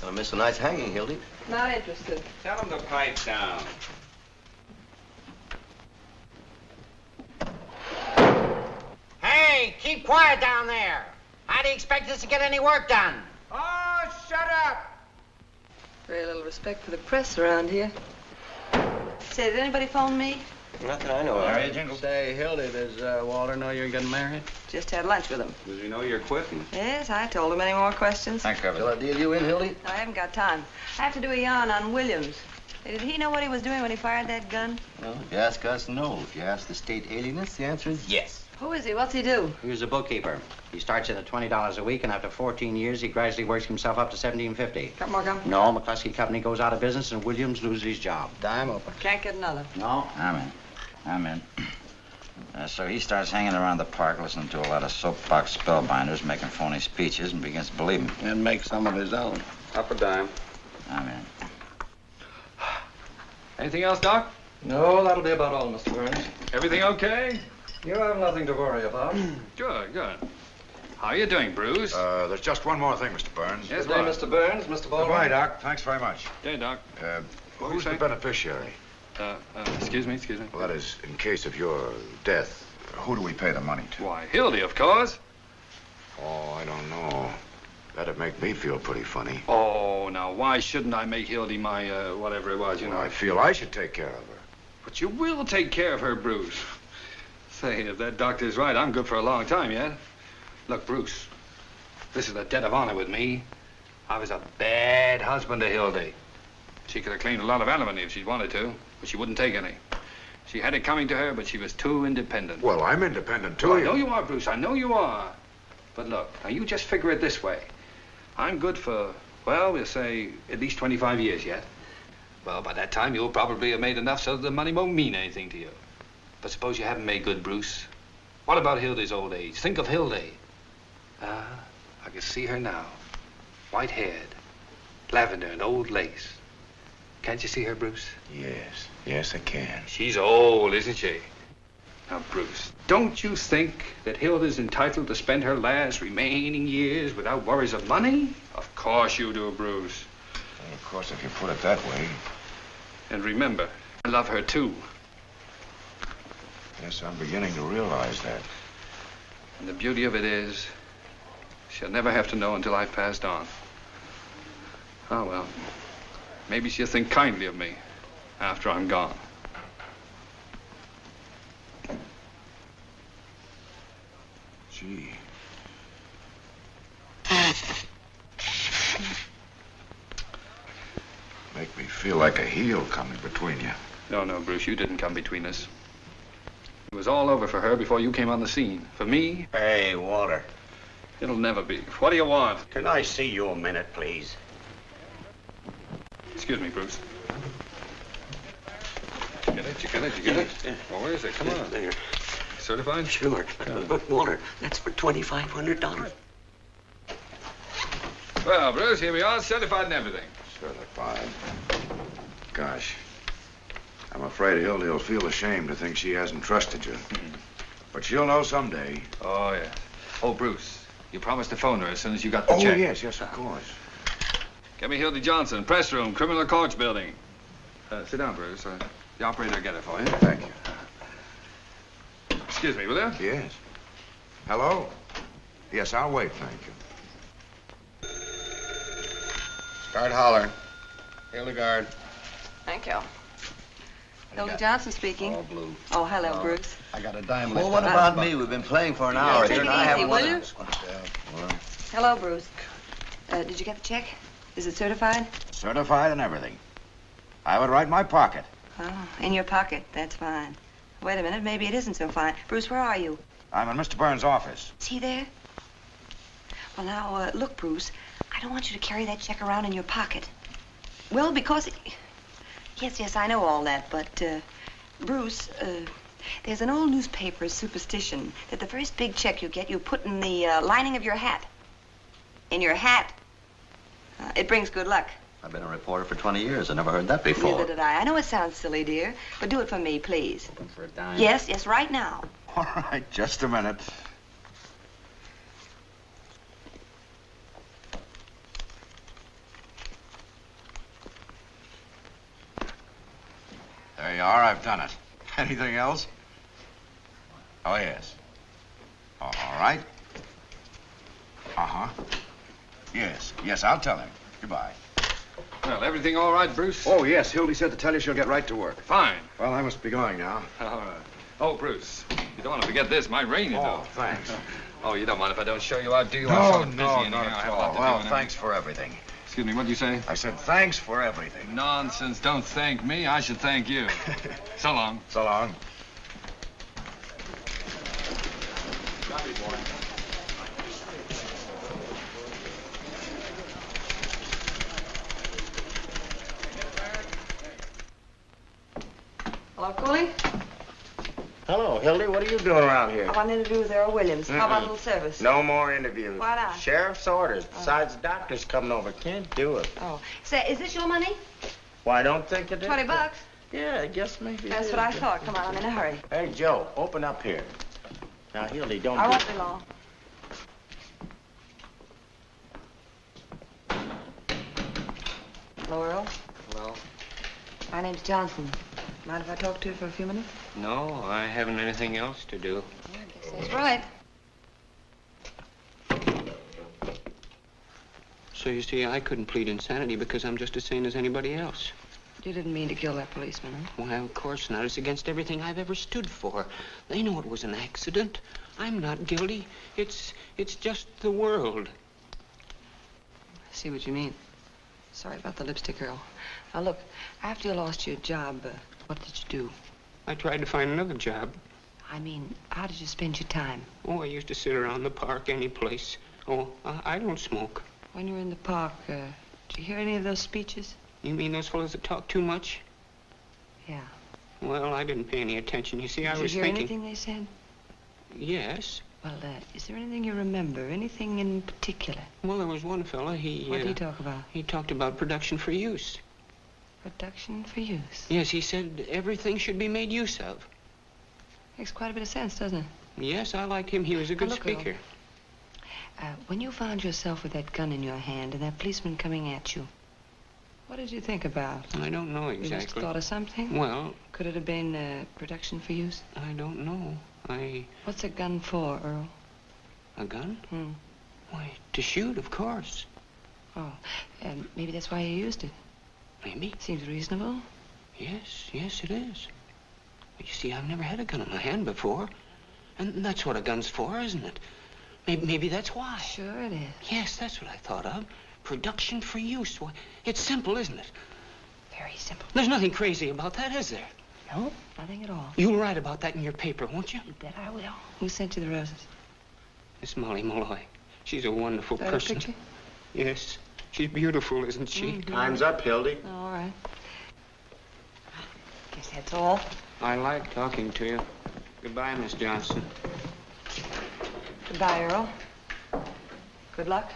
Gonna miss a night's hanging, Hildy. Not interested. Tell him to pipe down. Hey, keep quiet down there. How do you expect us to get any work done? Oh, shut up! Very little respect for the press around here. Say, did anybody phone me? Not that I know of. Marriage, Jingle? Say, Hildy, does Walter know you're getting married? Just had lunch with him. Does he know you're quitting? Yes, I told him. Any more questions? Thanks, Shall Trevor. I deal you in, Hildy? I haven't got time. I have to do a yarn on Williams. Hey, did he know what he was doing when he fired that gun? Well, if you ask us, no. If you ask the state alienist, the answer is yes. Who is he? What's he do? He was a bookkeeper. He starts in at $20 a week, and after 14 years, he gradually works himself up to $17.50. Got more gum? No, McCluskey Company goes out of business, and Williams loses his job. Dime open. Can't get another. No, I'm in. So he starts hanging around the park, listening to a lot of soapbox spellbinders, making phony speeches, and begins to believe them. And make some of his own. Up a dime. I'm in. Anything else, Doc? No, that'll be about all, Mr. Burns. Everything okay? You have nothing to worry about. Good, good. How are you doing, Bruce? There's just one more thing, Mr. Burns. Yes, Good day, what? Mr. Burns, Mr. Baldwin. Goodbye, Doc. Thanks very much. Day, Doc. What were Who's you the saying? beneficiary? Excuse me. Well, that is, in case of your death, who do we pay the money to? Why, Hildy, of course. Oh, I don't know. That'd make me feel pretty funny. Oh, now, why shouldn't I make Hildy my, whatever it was, you know? Well, I feel I should take care of her. But you will take care of her, Bruce. Say, if that doctor's right, I'm good for a long time yet. Look, Bruce, this is a debt of honor with me. I was a bad husband to Hildy. She could have claimed a lot of alimony if she'd wanted to, but she wouldn't take any. She had it coming to her, but she was too independent. Well, I'm independent, too. I know you are, Bruce. I know you are. But look, now you just figure it this way. I'm good for, well, we'll say at least 25 years yet. Well, by that time, you'll probably have made enough so that the money won't mean anything to you. But suppose you haven't made good, Bruce. What about Hildy's old age? Think of Hildy. I can see her now. White-haired, lavender and old lace. Can't you see her, Bruce? Yes, I can. She's old, isn't she? Now, Bruce, don't you think that Hilda's entitled to spend her last remaining years without worries of money? Of course you do, Bruce. Well, of course, if you put it that way. And remember, I love her, too. Yes, I'm beginning to realize that. And the beauty of it is, she'll never have to know until I've passed on. Oh, well, maybe she'll think kindly of me after I'm gone. Gee. Make me feel like a heel coming between you. No, Bruce, you didn't come between us. It was all over for her before you came on the scene. For me, Hey, Walter. it'll never be. What do you want? Can I see you a minute, please? Excuse me, Bruce. You get it? Well, where is it? Come on. There. Certified? Sure. But, Walter, that's for $2,500. Well, Bruce, here we are, certified and everything. Certified. Gosh. I'm afraid Hildy'll feel ashamed to think she hasn't trusted you. But she'll know someday. Oh, yes. Oh, Bruce, you promised to phone her as soon as you got the check. Oh, yes, of course. Get me Hildy Johnson, press room, criminal courts building. Sit down, Bruce. The operator will get it for you. Thank you. Excuse me, will you? Yes. Hello? Yes, I'll wait, thank you. Start hollering. Hildegard. Thank you. Hilda Johnson speaking. All blue. Oh, hello, Bruce. I got a dime Well, left. what about me? We've been playing for an hour Take here, it and I easy, haven't will won you? it. Hello, Bruce. Did you get the check? Is it certified? Certified and everything. I would write my pocket. Oh, in your pocket. That's fine. Wait a minute, maybe it isn't so fine. Bruce, where are you? I'm in Mr. Burns' office. Is he there? Well, now, look, Bruce, I don't want you to carry that check around in your pocket. Well, because... Yes, I know all that, but, Bruce, there's an old newspaper superstition that the first big check you get, you put in the lining of your hat. In your hat. It brings good luck. I've been a reporter for 20 years. I never heard that before. Neither did I. I know it sounds silly, dear, but do it for me, please. For a dime? Yes, right now. All right, just a minute. There you are. I've done it. Anything else? Oh, yes. All right. Uh-huh. Yes, I'll tell him. Goodbye. Well, everything all right, Bruce? Oh, yes. Hildy said to tell you she'll get right to work. Fine. Well, I must be going now. All right. Oh, Bruce, you don't want to forget this. My rain is Oh, off. thanks. Oh, you don't mind if I don't show you out, do you? No, I'm sort of busy not anyhow. I at have a lot all. to Well, do thanks for everything. Excuse me, what did you say? I said thanks for everything. Nonsense. Don't thank me. I should thank you. So long. So long. Hello, Cooley? Hello, Hildy. What are you doing around here? I want to interview Earl Williams. How about a little service? No more interviews. Why not? Sheriff's orders. Besides, the doctor's coming over. Can't do it. Oh. Say, is this your money? Well, I don't think it is. $20. Yeah, I guess maybe it That's is. what I thought. Come on, I'm in a hurry. Hey, Joe, open up here. Now, Hildy, don't... I won't be long. Hello, Earl. Hello? My name's Johnson. Mind if I talk to you for a few minutes? No, I haven't anything else to do. I guess that's right. So you see, I couldn't plead insanity because I'm just as sane as anybody else. You didn't mean to kill that policeman, huh? Why, of course not. It's against everything I've ever stood for. They know it was an accident. I'm not guilty. It's just the world. I see what you mean. Sorry about the lipstick, Earl. Now, look, after you lost your job, what did you do? I tried to find another job. I mean, how did you spend your time? Oh, I used to sit around the park any place. Oh, I don't smoke. When you were in the park, did you hear any of those speeches? You mean those fellows that talk too much? Yeah. Well, I didn't pay any attention. You see, I was Did you hear thinking... anything they said? Yes. Well, is there anything you remember? Anything in particular? Well, there was one fella, What did he talk about? He talked about production for use. Production for use? Yes, he said everything should be made use of. Makes quite a bit of sense, doesn't it? Yes, I liked him. He was a good look, Earl. speaker. When you found yourself with that gun in your hand and that policeman coming at you, what did you think about? I don't know You just exactly. thought of something? Well, Could it have been production for use? I don't know. What's a gun for, Earl? A gun? Hmm. Why, to shoot, of course. Oh, and maybe that's why you used it. Maybe. Seems reasonable. Yes, it is. But you see, I've never had a gun in my hand before. And that's what a gun's for, isn't it? Maybe that's why. Sure it is. Yes, that's what I thought of. Production for use. Why, it's simple, isn't it? Very simple. There's nothing crazy about that, is there? No, nothing at all. You'll write about that in your paper, won't you? You bet I will. Who sent you the roses? Miss Molly Malloy. She's a wonderful Is that person. a picture? Yes. She's beautiful, isn't she? Mm-hmm. Time's up, Hildy. All right. Guess that's all. I like talking to you. Goodbye, Miss Johnson. Goodbye, Earl. Good luck.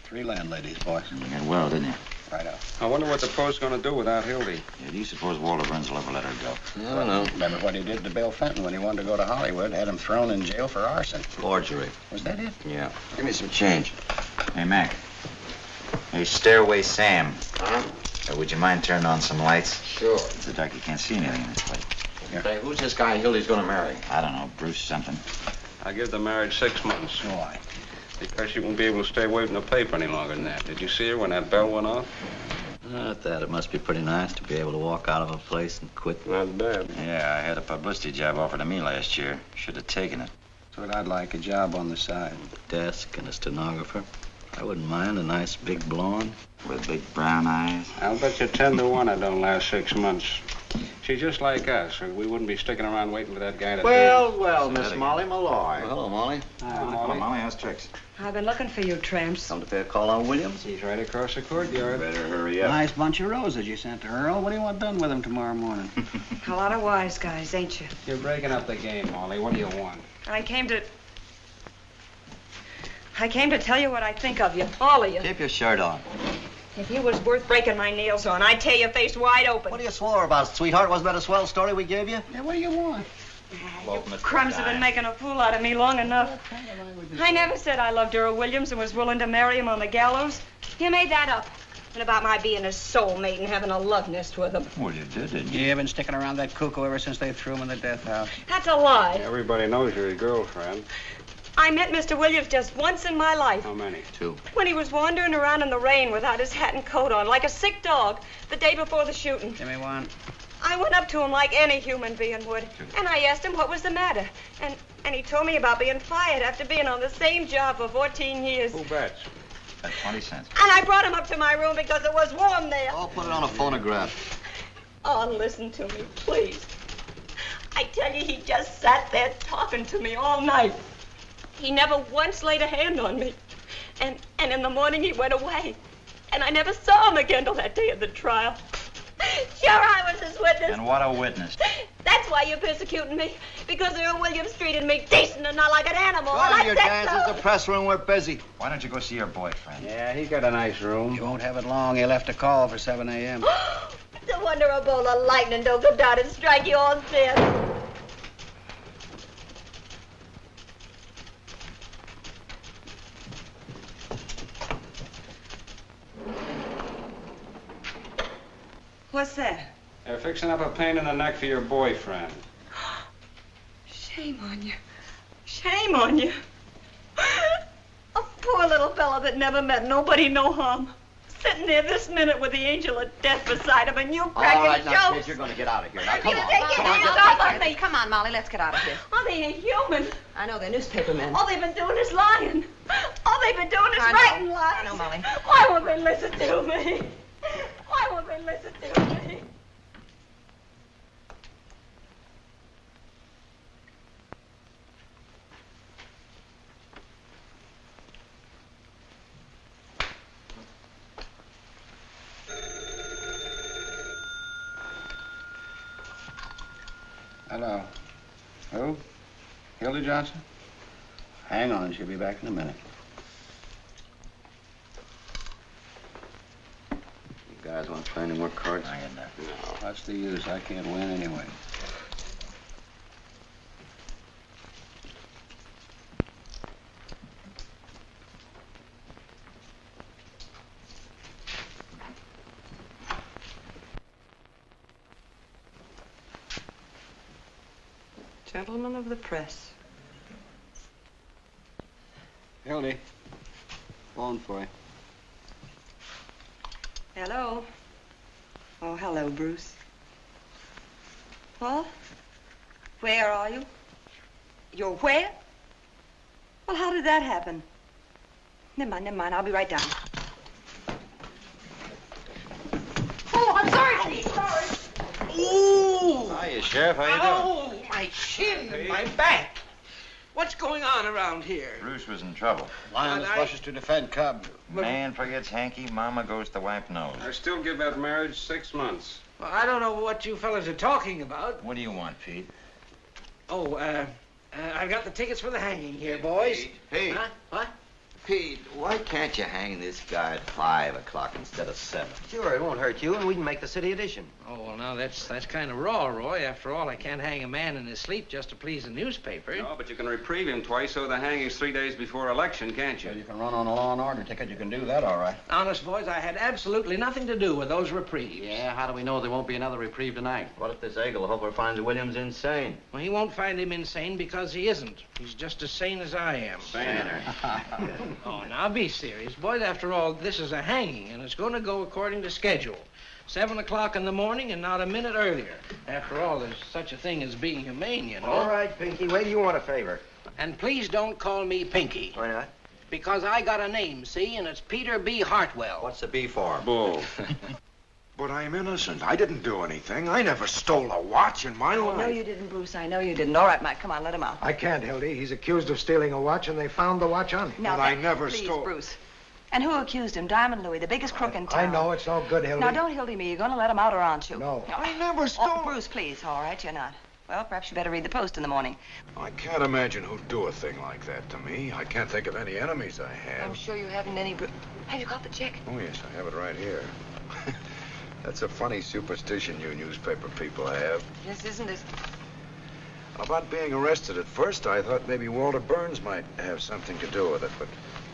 3 landladies, boy. You did well, didn't you? Right up. I wonder what the post's going to do without Hildy. Yeah, do you suppose Walter Burns will ever let her go? I don't know. Remember what he did to Bill Fenton when he wanted to go to Hollywood? Had him thrown in jail for arson. Forgery. Was that it? Yeah. Give me some change. Hey, Mac. Hey, Stairway Sam. Huh? Would you mind turning on some lights? Sure. It's the dark. You can't see anything in this place. Say, who's this guy Hildy's gonna marry? I don't know. Bruce something. I give the marriage 6 months. Why? Because she won't be able to stay away from the paper any longer than that. Did you see her when that bell went off? Not that. It must be pretty nice to be able to walk out of a place and quit. Not bad. Yeah, I had a publicity job offered to me last year. Should have taken it. That's what I'd like, a job on the side. Desk and a stenographer. I wouldn't mind a nice big blonde. With big brown eyes. I'll bet you 10 to 1 it don't last 6 months. She's just like us. We wouldn't be sticking around waiting for that guy to Well, Miss Molly Malloy. Well, hello, Molly. Hi, Molly. Molly, how's tricks? I've been looking for you, tramps. Come to pay a call on Williams? He's right across the courtyard. Better hurry up. Nice bunch of roses you sent to Earl. What do you want done with them tomorrow morning? A lot of wise guys, ain't you? You're breaking up the game, Molly. What do you want? I came to tell you what I think of you, all of you. Keep your shirt on. If you was worth breaking my nails on, I'd tear your face wide open. What are you swore about, sweetheart? Wasn't that a swell story we gave you? Yeah, what do you want? Crumbs have been making a fool out of me long enough. I never said I loved Earl Williams and was willing to marry him on the gallows. You made that up. And about my being his soulmate and having a love nest with him. Well, you did, didn't you? You've been sticking around that cuckoo ever since they threw him in the death house. That's a lie. Everybody knows you're his girlfriend. I met Mr. Williams just once in my life. How many? 2. When he was wandering around in the rain without his hat and coat on, like a sick dog, the day before the shooting. Give me one. I went up to him like any human being would, and I asked him what was the matter. And he told me about being fired after being on the same job for 14 years. Who bets? That's 20 cents. And I brought him up to my room because it was warm there. I'll put it on a phonograph. Oh, listen to me, please. I tell you, he just sat there talking to me all night. He never once laid a hand on me. And in the morning, he went away. And I never saw him again till that day of the trial. Sure, I was his witness. And what a witness. That's why you're persecuting me. Because Earl Williams treated me decent and not like an animal. Go and on I your said dances. so. The press room, we're busy. Why don't you go see your boyfriend? Yeah, he's got a nice room. You won't have it long. He left a call for 7 a.m. No wonder a bolt of lightning don't come down and strike you all dead. What's that? They're fixing up a pain in the neck for your boyfriend. Shame on you. Shame on you. A poor little fellow that never meant nobody no harm. Sitting there this minute with the angel of death beside him, and you cracking All right, now, jokes. kid, you're going to get out of here. Now, You come on. take your Come on, hands get off out. of me. Come on, Molly, let's get out of here. Oh, they ain't human. I know, they're newspaper men. All they've been doing is lying. All they've been doing is I know. writing lies. I know, Molly. Why won't they listen to me? Why won't they listen to me? Hello. Who? Hilda Johnson? Hang on, she'll be back in a minute. You guys want to play any more cards? I get that. No, what's the use? I can't win anyway. Gentlemen of the press. Hildy, phone for you. Hello. Oh, hello, Bruce. What? Where are you? You're where? Well, how did that happen? Never mind. I'll be right down. Oh, I'm sorry. Ooh! Hiya, Sheriff. How you doing? Oh, my shin and my back. What's going on around here? Bruce was in trouble. Lioness And I- rushes to defend Cub. Man forgets hanky, mama goes to wipe nose. I still give that marriage 6 months. Well, I don't know what you fellas are talking about. What do you want, Pete? Oh, I've got the tickets for the hanging here, boys. Pete. Huh? What? Pete, why can't you hang this guy at 5 o'clock instead of 7? Sure, it won't hurt you, and we can make the city edition. Oh, well, now, that's kind of raw, Roy. After all, I can't hang a man in his sleep just to please the newspaper. No, but you can reprieve him twice so the hanging's 3 days before election, can't you? You can run on a law and order ticket. You can do that, all right. Honest, boys, I had absolutely nothing to do with those reprieves. Yeah, how do we know there won't be another reprieve tonight? What if this Eaglehopper finds Williams insane? Well, he won't find him insane because he isn't. He's just as sane as I am. Saner. Oh, now be serious. Boys, after all, this is a hanging, and it's going to go according to schedule. 7 o'clock in the morning and not a minute earlier. After all, there's such a thing as being humane, you know. All right, Pinky. Wait till you want a favor. And please don't call me Pinky. Why not? Because I got a name, see, and it's Peter B. Hartwell. What's the B for? Bull. But I'm innocent. I didn't do anything. I never stole a watch in my life. No, you didn't, Bruce. I know you didn't. All right, Mike, come on, let him out. I can't, Hildy. He's accused of stealing a watch, and they found the watch on him. No, But I never please, stole. Bruce. And who accused him? Diamond Louis, the biggest crook in town. I know, it's no good, Hildy. Now, don't Hildy me. You're going to let him out, or aren't you? No. I never stole. Oh, Bruce, please. All right, you're not. Well, perhaps you better read the Post in the morning. I can't imagine who'd do a thing like that to me. I can't think of any enemies I have. I'm sure you haven't any, Bruce. Have you got the check? Oh, yes, I have it right here. That's a funny superstition you newspaper people have. Yes, isn't it? About being arrested, at first I thought maybe Walter Burns might have something to do with it, but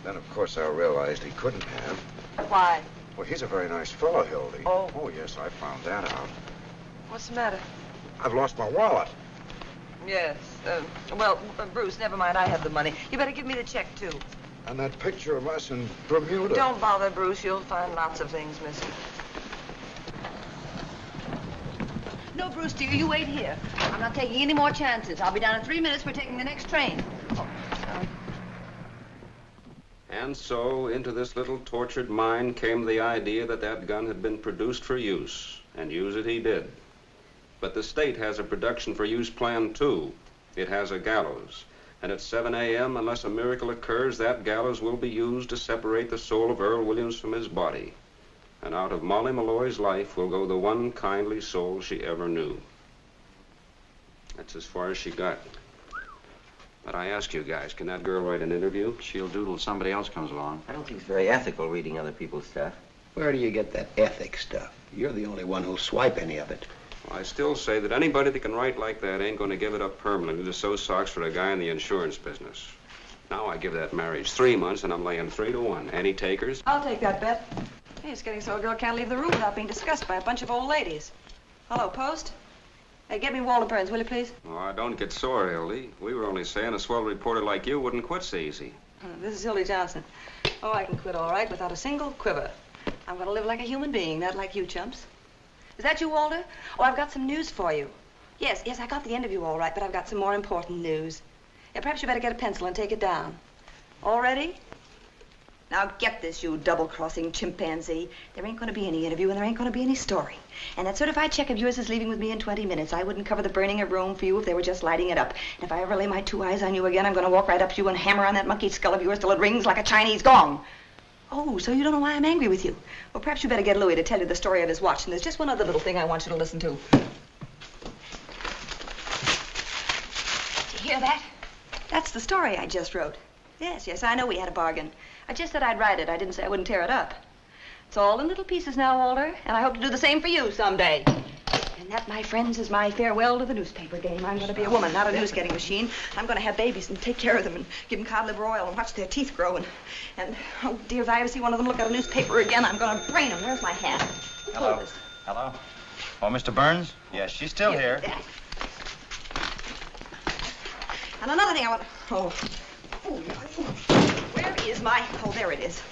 then, of course, I realized he couldn't have. Why? Well, he's a very nice fellow, Hildy. Oh. Oh, yes, I found that out. What's the matter? I've lost my wallet. Yes. Bruce, never mind. I have the money. You better give me the check, too. And that picture of us in Bermuda. Don't bother, Bruce. You'll find lots of things missing. No, Bruce, dear, you wait here. I'm not taking any more chances. I'll be down in 3 minutes. We're taking the next train. Oh, sorry. And so into this little tortured mind came the idea that that gun had been produced for use, and use it he did. But the state has a production for use plan, too. It has a gallows. And at 7 a.m., unless a miracle occurs, that gallows will be used to separate the soul of Earl Williams from his body. And out of Molly Malloy's life will go the one kindly soul she ever knew. That's as far as she got. But I ask you guys, can that girl write an interview? She'll do till somebody else comes along. I don't think it's very ethical reading other people's stuff. Where do you get that ethics stuff? You're the only one who'll swipe any of it. Well, I still say that anybody that can write like that ain't going to give it up permanently to sew socks for a guy in the insurance business. Now I give that marriage 3 months, and I'm laying 3 to 1. Any takers? I'll take that bet. Hey, it's getting so a girl can't leave the room without being discussed by a bunch of old ladies. Hello, Post. Hey, get me Walter Burns, will you, please? Oh, don't get sore, Hildy. We were only saying a swell reporter like you wouldn't quit so easy. This is Hildy Johnson. Oh, I can quit all right without a single quiver. I'm going to live like a human being, not like you chumps. Is that you, Walter? Oh, I've got some news for you. Yes, I got the interview all right, but I've got some more important news. Yeah, perhaps you better get a pencil and take it down. All ready? Now get this, you double-crossing chimpanzee. There ain't going to be any interview and there ain't going to be any story. And that certified check of yours is leaving with me in 20 minutes. I wouldn't cover the burning of Rome for you if they were just lighting it up. And if I ever lay my 2 eyes on you again, I'm going to walk right up to you and hammer on that monkey skull of yours till it rings like a Chinese gong. Oh, so you don't know why I'm angry with you? Well, perhaps you better get Louis to tell you the story of his watch. And there's just one other little thing I want you to listen to. Did you hear that? That's the story I just wrote. Yes, I know we had a bargain. I just said I'd write it. I didn't say I wouldn't tear it up. It's all in little pieces now, Walter, and I hope to do the same for you someday. And that, my friends, is my farewell to the newspaper game. I'm going to be a woman, not a news-getting machine. I'm going to have babies and take care of them and give them cod liver oil and watch their teeth grow. And oh, dear, if I ever see one of them look at a newspaper again, I'm going to brain them. Where's my hat? Hello. Hello? Oh, Mr. Burns? Yes, she's still here. And another thing I want to... Where is my... Oh, there it is.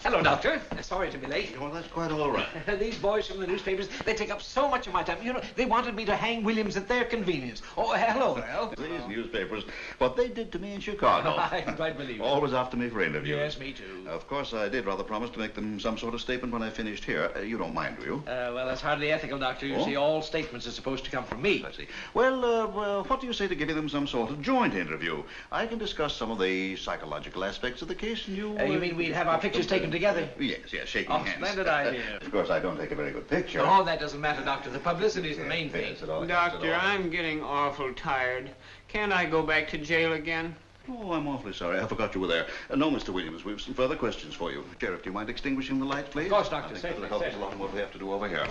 Hello, Doctor. Sorry to be late. Oh, that's quite all right. These boys from the newspapers, they take up so much of my time. You know, they wanted me to hang Williams at their convenience. Oh, hello, Al. These newspapers, what they did to me in Chicago. Oh, I can quite believe it. Always after me for interviews. Yes, me too. Of course, I did rather promise to make them some sort of statement when I finished here. You don't mind, do you? Well, that's hardly ethical, Doctor. You see, all statements are supposed to come from me. I see. Well, what do you say to giving them some sort of joint interview? I can discuss some of the psychological aspects of the case, and you... You mean we'd have our pictures taken together? Yes, shaking hands. Splendid idea. Of course, I don't take a very good picture. Oh, that doesn't matter, Doctor. The publicity's the main thing. Doctor, I'm getting awful tired. Can't I go back to jail again? Oh, I'm awfully sorry. I forgot you were there. No, Mr. Williams, we've some further questions for you. Sheriff, do you mind extinguishing the light, please? Of course, Doctor. I think that'll help us a lot in what we have to do over here.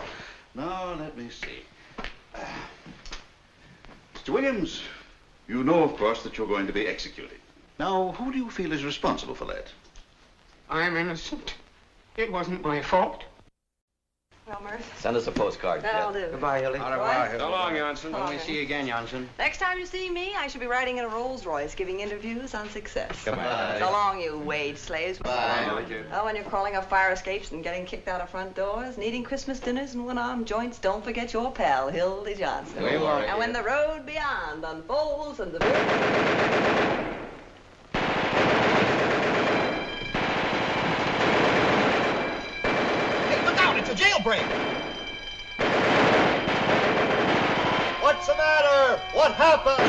Now, let me see. Mr. Williams, you know, of course, that you're going to be executed. Now, who do you feel is responsible for that? I'm innocent. It wasn't my fault. Well, Murph. Send us a postcard. That'll do. Goodbye, Hildy. Au revoir, Hildy. So long, Janssen. When we see you again, Janssen. Next time you see me, I should be riding in a Rolls Royce giving interviews on success. Goodbye. So long, you wage slaves. Bye. Oh, when you're crawling up fire escapes and getting kicked out of front doors and eating Christmas dinners and one-armed joints, don't forget your pal, Hildy Johnson. We won't. And when the road beyond unfolds and the... break. What's the matter? What happened?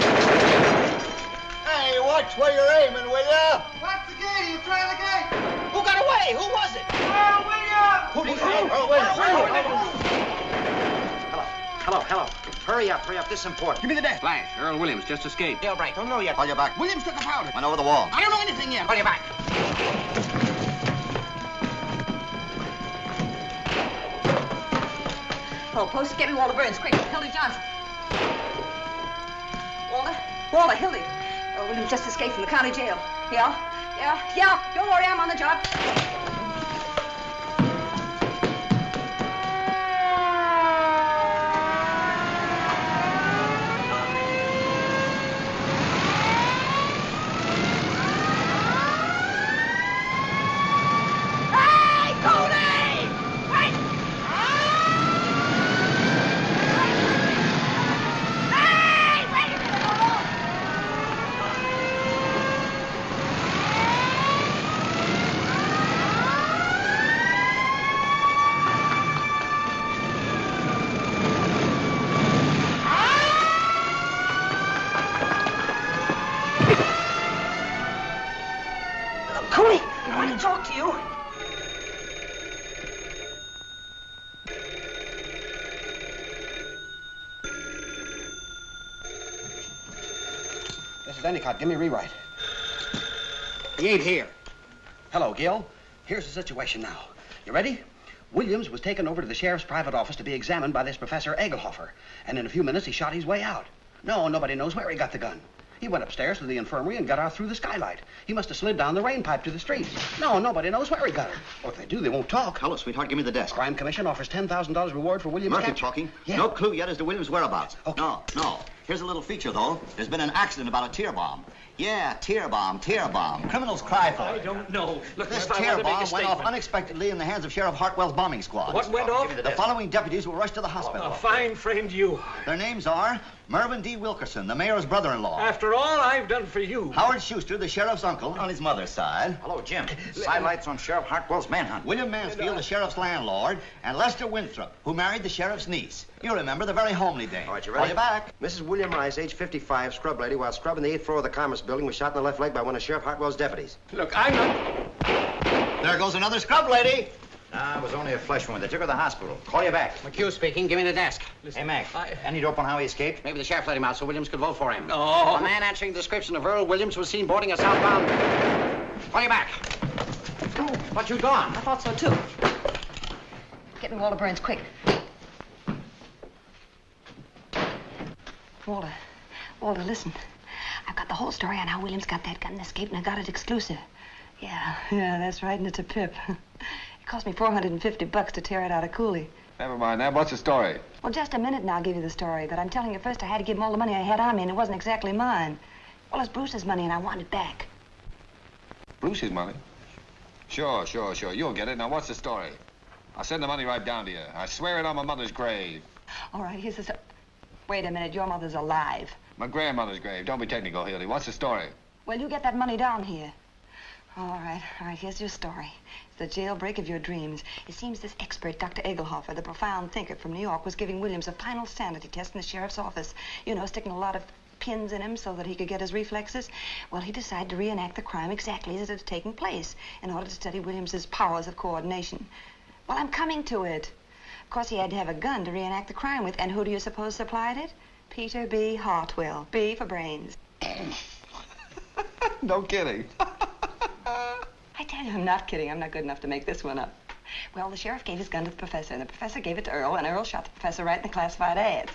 Hey, watch where you're aiming, will ya? What's the gate? You try the gate. Who got away? Who was it? Earl Williams! Who did you? Earl Williams. Hello. Hurry up. This is important. Give me the desk. Flash, Earl Williams just escaped. Jailbreak. Don't know yet. Call you back. Williams took the powder. Went over the wall. I don't know anything yet. Call you back. Oh, Post, get me Walter Burns, quick. Hildy Johnson. Walter, Hildy. Oh, Williams just escaped from the county jail. Yeah. Don't worry, I'm on the job. Endicott, give me a rewrite. He ain't here. Hello, Gil. Here's the situation now. You ready? Williams was taken over to the sheriff's private office to be examined by this Professor Egelhofer, and in a few minutes he shot his way out. No, nobody knows where he got the gun. He went upstairs to the infirmary and got out through the skylight. He must have slid down the rain pipe to the street. No, nobody knows where he got it. Or if they do, they won't talk. Hello, sweetheart. Give me the desk. Crime Commission offers $10,000 reward for Williams' Murphy capture. talking. Yeah. No clue yet as to Williams' whereabouts. Okay. No. Here's a little feature, though. There's been an accident about a tear bomb. Yeah, tear bomb. Criminals cry for it. I don't know. Look, This Murphy, I tear want to make a bomb went off statement. unexpectedly in the hands of Sheriff Hartwell's bombing squad. What went off? The following deputies were rushed to the hospital. A fine friend you are. Their names are Mervyn D. Wilkerson, the mayor's brother-in-law. After all I've done for you. Howard Schuster, the sheriff's uncle, on his mother's side. Hello, Jim. Sidelights on Sheriff Hartwell's manhunt. William Mansfield, the sheriff's landlord, and Lester Winthrop, who married the sheriff's niece. You remember, the very homely dame. All right, you Call ready? you back. Mrs. William Rice, age 55, scrub lady, while scrubbing the 8th floor of the Commerce Building, was shot in the left leg by one of Sheriff Hartwell's deputies. Look, I'm not... There goes another scrub lady. It was only a flesh wound. They took her to the hospital. Call you back. McHugh speaking. Give me the desk. Hey, Mac. Any dope on how he escaped? Maybe the sheriff let him out so Williams could vote for him. No. A man answering the description of Earl Williams was seen boarding a southbound... Call you back. But you gone. I thought so, too. Get me Walter Burns, quick. Walter, listen. I've got the whole story on how Williams got that gun and escaped, and I got it exclusive. Yeah, that's right, and it's a pip. It cost me $450 to tear it out of Cooley. Never mind that. What's the story? Well, just a minute and I'll give you the story, but I'm telling you first I had to give him all the money I had on me, and it wasn't exactly mine. Well, it's Bruce's money, and I want it back. Bruce's money? Sure. You'll get it. Now, what's the story? I'll send the money right down to you. I swear it on my mother's grave. All right, here's the... Wait a minute, your mother's alive. My grandmother's grave. Don't be technical, Hildy. What's the story? Well, you get that money down here. All right, here's your story. It's the jailbreak of your dreams. It seems this expert, Dr. Egelhofer, the profound thinker from New York, was giving Williams a final sanity test in the sheriff's office. You know, sticking a lot of pins in him so that he could get his reflexes. Well, he decided to reenact the crime exactly as it had taken place in order to study Williams's powers of coordination. Well, I'm coming to it. Of course, he had to have a gun to reenact the crime with, and who do you suppose supplied it? Peter B. Hartwell. B for brains. No kidding. I tell you, I'm not kidding. I'm not good enough to make this one up. Well, the sheriff gave his gun to the professor, and the professor gave it to Earl, and Earl shot the professor right in the classified ads.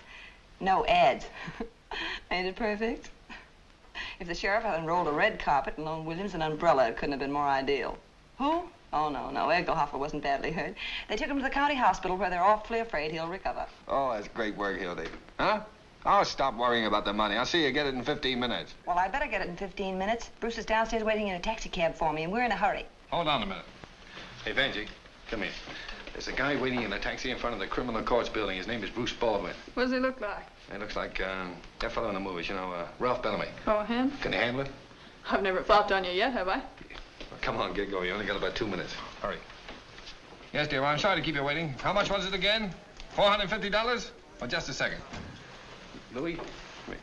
No ads. Ain't it perfect? If the sheriff had unrolled a red carpet and loaned Williams an umbrella, it couldn't have been more ideal. Who? Oh, no. Egelhofer wasn't badly hurt. They took him to the county hospital where they're awfully afraid he'll recover. Oh, that's great work, Hildy. Huh? I'll stop worrying about the money. I'll see you get it in 15 minutes. Well, I'd better get it in 15 minutes. Bruce is downstairs waiting in a taxi cab for me, and we're in a hurry. Hold on a minute. Hey, Vanjie, come here. There's a guy waiting in a taxi in front of the criminal courts building. His name is Bruce Baldwin. What does he look like? He looks like that fellow in the movies, you know, Ralph Bellamy. Oh, him? Can you handle it? I've never flopped on you yet, have I? Well, come on, get going. You only got about 2 minutes. Hurry. Yes, dear, I'm sorry to keep you waiting. How much was it again? $450? Well, just a second. Louis, wait.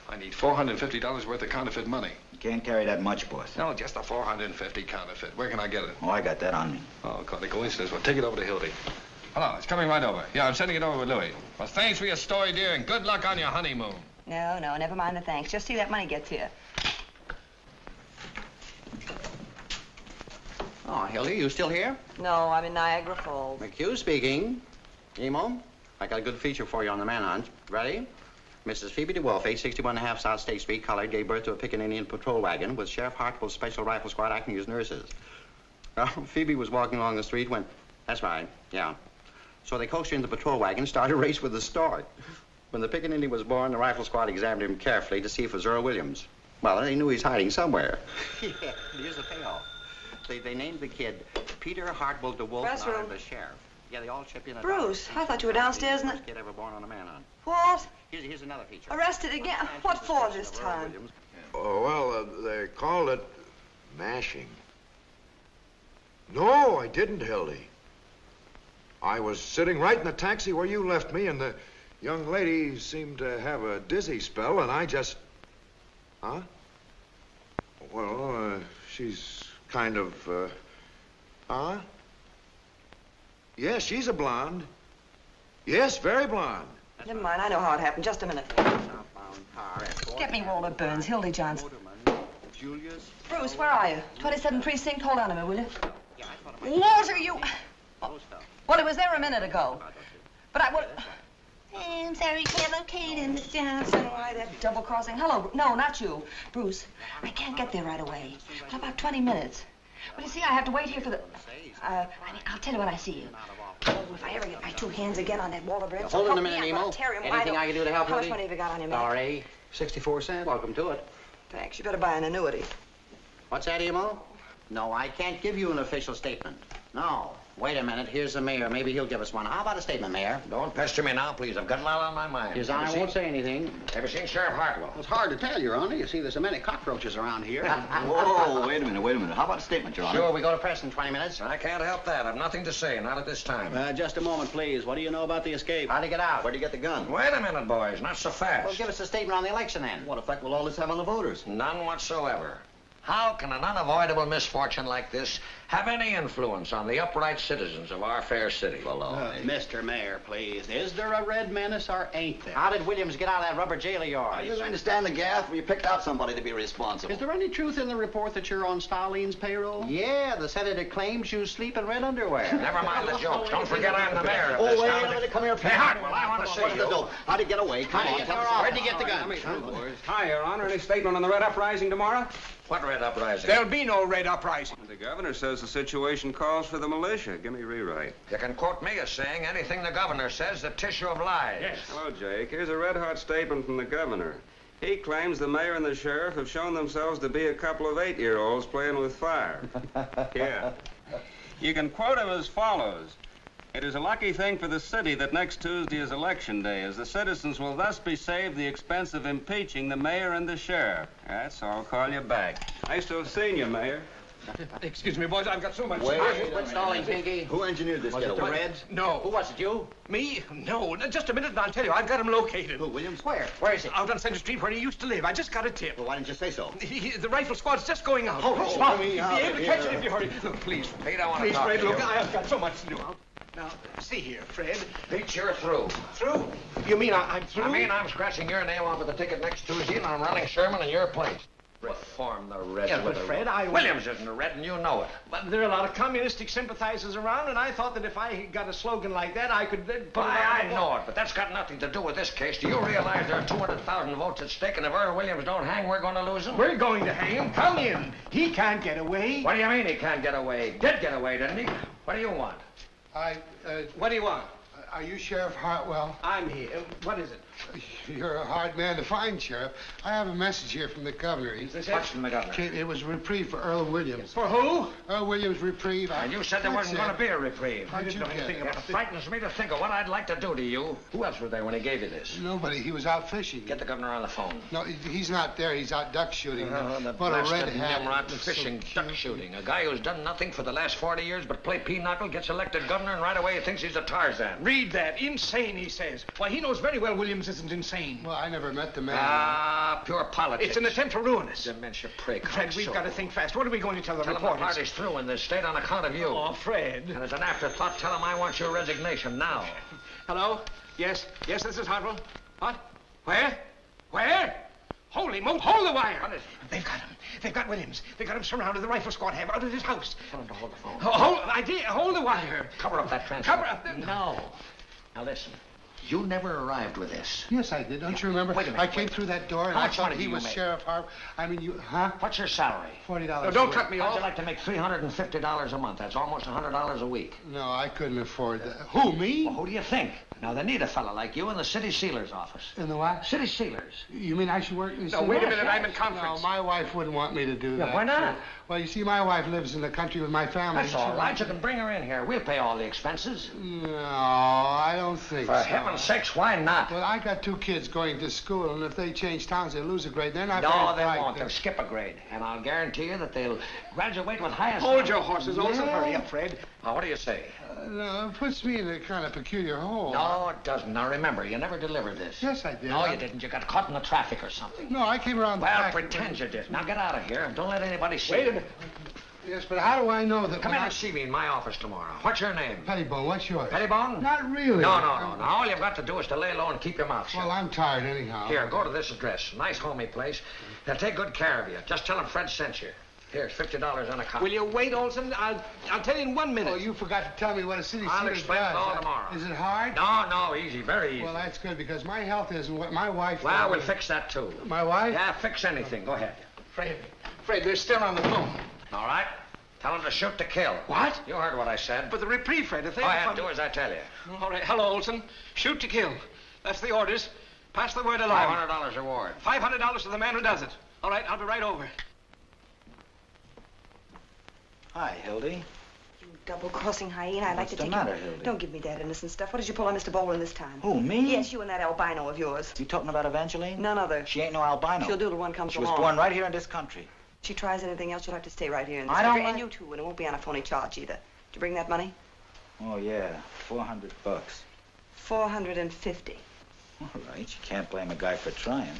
I need $450 worth of counterfeit money. You can't carry that much, boss. No, just a $450 counterfeit. Where can I get it? Oh, I got that on me. Oh, quite a coincidence. Well, take it over to Hildy. Hello, it's coming right over. Yeah, I'm sending it over with Louis. Well, thanks for your story, dear, and good luck on your honeymoon. No, never mind the thanks. Just see that money gets here. Oh, Hildy, you still here? No, I'm in Niagara Falls. McHugh speaking. Emo, I got a good feature for you on the manhunt. Ready? Mrs. Phoebe DeWolf, 861.5 South State Street, colored, gave birth to a Picket Indian patrol wagon with Sheriff Hartwell's Special Rifle Squad acting as nurses. Phoebe was walking along the street when... That's right, yeah. So they coaxed her into the patrol wagon and started a race with the start. When the Picket Indian was born, the rifle squad examined him carefully to see if it was Earl Williams. Well, they knew he's hiding somewhere. Yeah, here's the payoff. They named the kid Peter Hartwell DeWolf, not the sheriff. Yeah, they all chipped in. Bruce, I thought you were downstairs and... First kid ever born on a manhunt. What? Here's another feature. Arrested again? What for this time? Oh, well, they called it mashing. No, I didn't, Hildy. I was sitting right in the taxi where you left me, and the young lady seemed to have a dizzy spell, and I just... Huh? Well, she's kind of, Huh? Yes, she's a blonde. Yes, very blonde. Never mind, I know how it happened. Just a minute. Get me Walter Burns, Hildy Johnson. Bruce, where are you? 27th Precinct? Hold on a minute, will you? Walter, you... Well, it was there a minute ago. But I... Well... I'm sorry, can't locate him, Miss Johnson. Why, that double crossing. Hello, no, not you. Bruce, I can't get there right away. Well, about 20 minutes. Well, you see, I have to wait here for the... I'll tell you when I see you. Oh, if I ever get my two hands again on that Walter Burns... Hold on a minute, Emo. Anything I can do to help, How much Hildy? money have you got on your man? R.A. 64 cents. Welcome to it. Thanks. You better buy an annuity. What's that, Emo? No, I can't give you an official statement. No. Wait a minute. Here's the mayor. Maybe he'll give us one. How about a statement, Mayor? Don't pester me now, please. I've got a lot on my mind. His Honor won't say anything. Ever seen Sheriff Hartwell? It's hard to tell, Your Honor. You see, there's so many cockroaches around here. Whoa, wait a minute. How about a statement, Your Honor? Sure, we go to press in 20 minutes. I can't help that. I've nothing to say, not at this time. Just a moment, please. What do you know about the escape? How'd he get out? Where'd you get the gun? Wait a minute, boys. Not so fast. Well, give us a statement on the election, then. What effect will all this have on the voters? None whatsoever. How can an unavoidable misfortune like this have any influence on the upright citizens of our fair city? Mr. Mayor, please. Is there a red menace or ain't there? How did Williams get out of that rubber jail of yours? You understand the gaff where you picked out somebody to be responsible. Is there any truth in the report that you're on Stalin's payroll? Yeah, the senator claims you sleep in red underwear. Never mind the jokes. Don't forget I'm the mayor of Oh, this wait town. a minute. Come here, Hey, Hartwell, I want to see you. How'd he get away? Come on. Where'd he get the gun? Hi, Your Honor. Any statement on the Red Uprising tomorrow? What red uprising? There'll be no red uprising. The governor says the situation calls for the militia. Give me a rewrite. You can quote me as saying anything the governor says, the tissue of lies. Yes. Hello, Jake. Here's a red-hot statement from the governor. He claims the mayor and the sheriff have shown themselves to be a couple of 8-year-olds playing with fire. Yeah. You can quote him as follows. It is a lucky thing for the city that next Tuesday is election day, as the citizens will thus be saved the expense of impeaching the mayor and the sheriff. That's all. I'll call you back. Nice to have seen you, Mayor. Excuse me, boys. I've got so much... Quit stalling, Pinky. Who engineered this getaway? The Reds? No. Who was it, you? Me? No. Just a minute and I'll tell you. I've got him located. Who, Williams? Where? Where is he? Out on Center Street where he used to live. I just got a tip. Well, why didn't you say so? The rifle squad's just going out. Let me You'll out be of able to catch here. it if you hurry. Look, please. Pete, I want to Please, talk Fred, to you. look, I've got so much to do. Now, see here, Fred. Pete, you're through. Through? You mean I'm through? I mean I'm scratching your name off of the ticket next Tuesday and I'm running Sherman in your place. Reform the Reds. Yeah, but Fred, Williams isn't a Red and you know it. But there are a lot of communistic sympathizers around, and I thought that if I got a slogan like that, I could put it on I the know wall. it, but that's got nothing to do with this case. Do you realize there are 200,000 votes at stake, and if Earl Williams don't hang, we're going to lose him? We're going to hang him. Come in. He can't get away. What do you mean he can't get away? Did get away, didn't he? What do you want? What do you want? Are you Sheriff Hartwell? I'm here. What is it? You're a hard man to find, Sheriff. I have a message here from the governor. What's from the governor? It was reprieve for Earl Williams. For who? Earl Williams reprieve. And you said there wasn't going to be a reprieve. How'd you get it? It frightens me to think of what I'd like to do to you. Who else was there when he gave you this? Nobody. He was out fishing. Get the governor on the phone. No, he's not there. He's out duck shooting. The What a red blasted hat. Nimrod fishing, duck shooting. A guy who's done nothing for the last 40 years but play pinochle gets elected governor, and right away he thinks he's a Tarzan. Read that. Insane, he says. Why, he knows very well Williams isn't insane. Well, I never met the man. Ah, pure politics. It's an attempt to ruin us. Dementia pray. Fred, we've got to think fast. What are we going to tell the Tell him reporters? the party's through in this state on account of you. Oh, Fred. And as an afterthought, tell him I want your resignation now. Hello? Yes, this is Hartwell. What? Where? Where? Holy moly, hold the wire. What is it? They've got him. They've got Williams. They've got him surrounded. The rifle squad have out of his house. Tell him to hold the phone. Hold the wire. Cover up that transfer. Cover up the... No. Now listen. You never arrived with this. Yes, I did. Don't you remember? Wait a minute. I came through that door and How I much thought money he do you was make? Sheriff Hartwell. I mean, you, huh? What's your salary? $40. No, don't cut me How'd off. you like to make $350 a month? That's almost $100 a week. No, I couldn't afford that. Who, me? Well, who do you think? Now, they need a fella like you in the city sealer's office. In the what? City sealers. You mean I should work in the No, city? wait a minute. I'm in conference. No, my wife wouldn't want me to do that. Why not? Well, you see, my wife lives in the country with my family. That's all right. You can bring her in here. We'll pay all the expenses. No, I don't think so. For heaven's sakes, why not? Well, I got 2 kids going to school, and if they change towns, they lose a grade. They're not very No, they bright. won't. They'll skip a grade. And I'll guarantee you that they'll graduate with highest... Hold your horses, Olson. Yeah. Hurry up, Fred. Now, what do you say? No, it puts me in a kind of peculiar hole. No, it doesn't. Now, remember, you never delivered this. Yes, I did. No, you didn't. You got caught in the traffic or something. No, I came around the Well, back. pretend you did. Now, get out of here and don't let anybody see Wait you. a minute. Yes, but how do I know that... Come in and see me in my office tomorrow. What's your name? Pettibone, what's yours? Pettibone? Not really. No. Now, all you've got to do is to lay low and keep your mouth shut. Well, I'm tired anyhow. Here, go to this address. Nice, homey place. They'll take good care of you. Just tell them Fred sent you. Here's $50 on account. Will you wait, Olson? I'll tell you in 1 minute. Oh, you forgot to tell me what a city I'll sealer explain does. it all tomorrow. Is it hard? No, easy, very easy. Well, that's good, because my health isn't what my wife... Well, we'll fix that, too. My wife? Yeah, fix anything. Go ahead. Fred, they're still on the phone. All right? Tell them to shoot to kill. What? You heard what I said. But the reprieve, Fred, if they... Go ahead, do as I tell you. All right. Hello, Olson. Shoot to kill. That's the orders. Pass the word along. $500 reward. $500 to the man who does it. All right, I'll be right over. Hi, Hildy. You double-crossing hyena. I'd like What's to the take matter, you... Hildy? Don't give me that innocent stuff. What did you pull on Mr. Baldwin this time? Who, me? Yes, you and that albino of yours. You talking about Evangeline? None other. She ain't no albino. She'll do till one comes She along. was born right here in this country. If she tries anything else, you'll have to stay right here in this I don't country. like- And you too, and it won't be on a phony charge either. Did you bring that money? Oh, yeah. $400. 450. All right. You can't blame a guy for trying.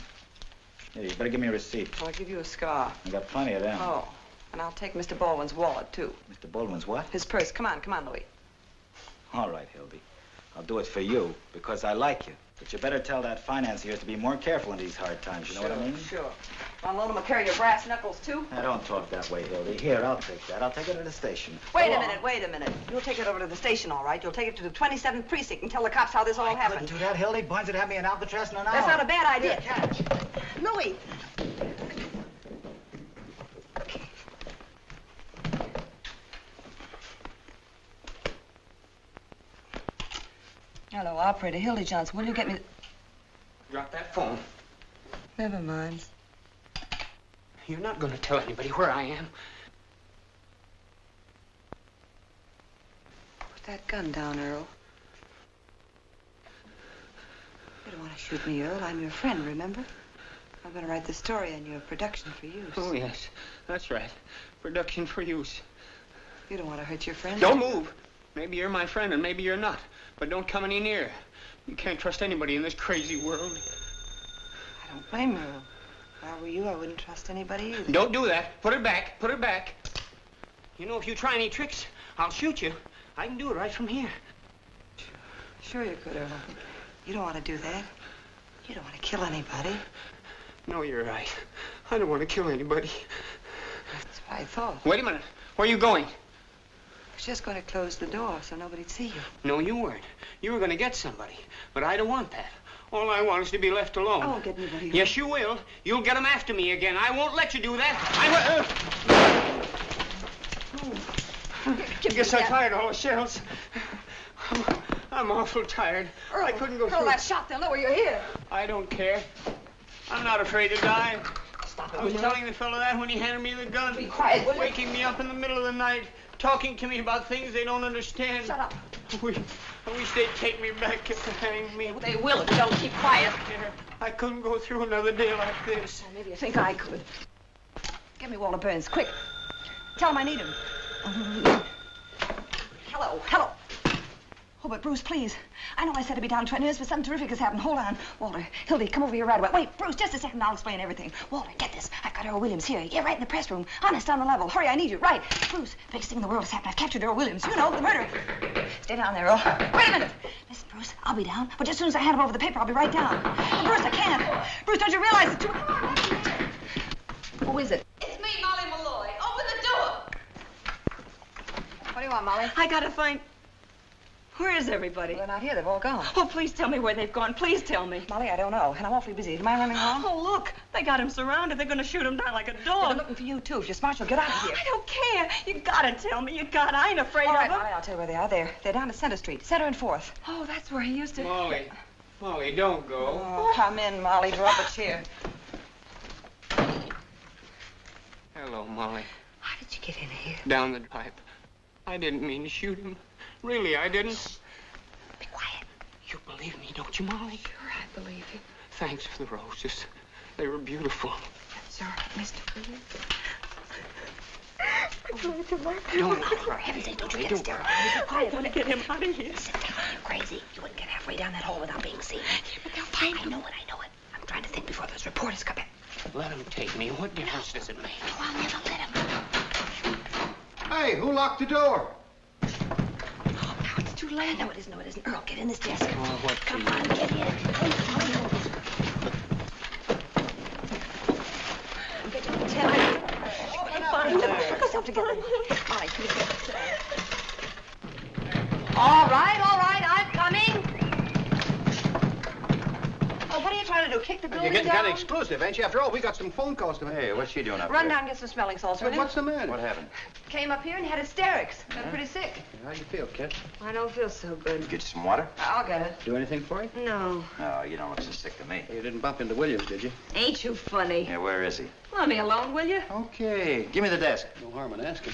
Here, you better give me a receipt. I'll give you a scar. I got plenty of them. Oh, and I'll take Mr. Baldwin's wallet, too. Mr. Baldwin's what? His purse. Come on, Louis. All right, Hildy. I'll do it for you, because I like you. But you better tell that financier to be more careful in these hard times, you know what I mean? Sure. Unload him and carry your brass knuckles, too? Now, don't talk that way, Hildy. Here, I'll take that. I'll take it to the station. Wait a minute. You'll take it over to the station, all right? You'll take it to the 27th precinct and tell the cops how this all happened. Couldn't do that, Hildy. Barnes would have me in Alcatraz in an hour. That's not a bad idea. Here, catch. Louis. Hello, operator. Hildy Johnson. Will you get me... Drop that phone. Never mind. You're not going to tell anybody where I am. Put that gun down, Earl. You don't want to shoot me, Earl. I'm your friend, remember? I'm going to write the story on your production for use. Oh, yes. That's right. Production for use. You don't want to hurt your friend. Don't move. Maybe you're my friend and maybe you're not. But don't come any nearer. You can't trust anybody in this crazy world. I don't blame you, Earl. If I were you, I wouldn't trust anybody either. Don't do that. Put it back. Put it back. You know, if you try any tricks, I'll shoot you. I can do it right from here. Sure you could, Earl. You don't want to do that. You don't want to kill anybody. No, you're right. I don't want to kill anybody. That's what I thought. Wait a minute. Where are you going? I was just going to close the door so nobody'd see you. No, you weren't. You were going to get somebody. But I don't want that. All I want is to be left alone. I won't get anybody. Yes, you will. You'll get them after me again. I won't let you do that. I guess I fired all the shells. I'm awful tired. Earl, I couldn't go Earl, through. that shot, they'll know you're here. I don't care. I'm not afraid to die. Stop it, I was will you? telling the fellow that when he handed me the gun. Be quiet, will you? Waking me up in the middle of the night, talking to me about things they don't understand. Shut up. I wish they'd take me back to hang me. They will if you don't keep quiet. I couldn't go through another day like this. Well, maybe you think I could. Get me Walter Burns, quick. Tell him I need him. Hello, hello. Oh, but Bruce, please. I know I said to be down 20 minutes, but something terrific has happened. Hold on. Walter, Hildy, come over here right away. Wait, Bruce, just a second. I'll explain everything. Walter, get this. I've got Earl Williams here. Yeah, right in the press room. Honest, on the level. Hurry, I need you. Right. Bruce, the biggest thing in the world has happened. I've captured Earl Williams. You know, the murderer. Stay down there, Earl. Wait a minute. Listen, Bruce, I'll be down, but as soon as I hand him over the paper, I'll be right down. And Bruce, I can't. Bruce, don't you realize that you... Who is it? It's me, Molly Malloy. Open the door. What do you want, Molly? I gotta find... Where is everybody? They're not here. They've all gone. Oh, please tell me where they've gone. Please tell me. Molly, I don't know, and I'm awfully busy. Do you mind running home? Oh, look. They got him surrounded. They're gonna shoot him down like a dog. They're looking for you, too. If you're smart, you'll get out of here. I don't care. You gotta tell me. You gotta. I ain't afraid All right, of them. Molly, I'll tell you where they are. They're down at Center Street. Center and 4th. Oh, that's where he used to... Molly, don't go. Oh, come in, Molly. Draw up a chair. Hello, Molly. How did you get in here? Down the pipe. I didn't mean to shoot him. Really, I didn't. Be quiet. You believe me, don't you, Molly? Sure, I believe you. Thanks for the roses. They were beautiful. That's all right, Mr. Williams. Don't For heaven's sake, don't you get hysterical. Be quiet. I want to get him out of here. Sit down. You're crazy. You wouldn't get halfway down that hole without being seen. Yeah, but they'll find him. I know it. I'm trying to think before those reporters come in. Let him take me. What difference does it make? No, I'll never let him. Hey, who locked the door? Now it's too late. No, it isn't. Earl, get in this desk. Oh, what Come on, get in. Get to the tent. Find them. Put yourself together. All right, come here. Sit down. All right, I'm coming. Oh, what are you trying to do? Kick the building You're getting down? kind of exclusive, ain't you? After all, we got some phone calls to make. Hey, what's she doing up Run there? down and get some smelling salts, will you? What's the matter? What happened? Came up here and had hysterics. Got pretty sick. How do you feel, kid? I don't feel so good. Get you some water? I'll get it. Do anything for you? No. No, you don't look so sick to me. You didn't bump into Williams, did you? Ain't you funny? Yeah, where is he? Let me alone, will you? Okay, give me the desk. No harm in asking.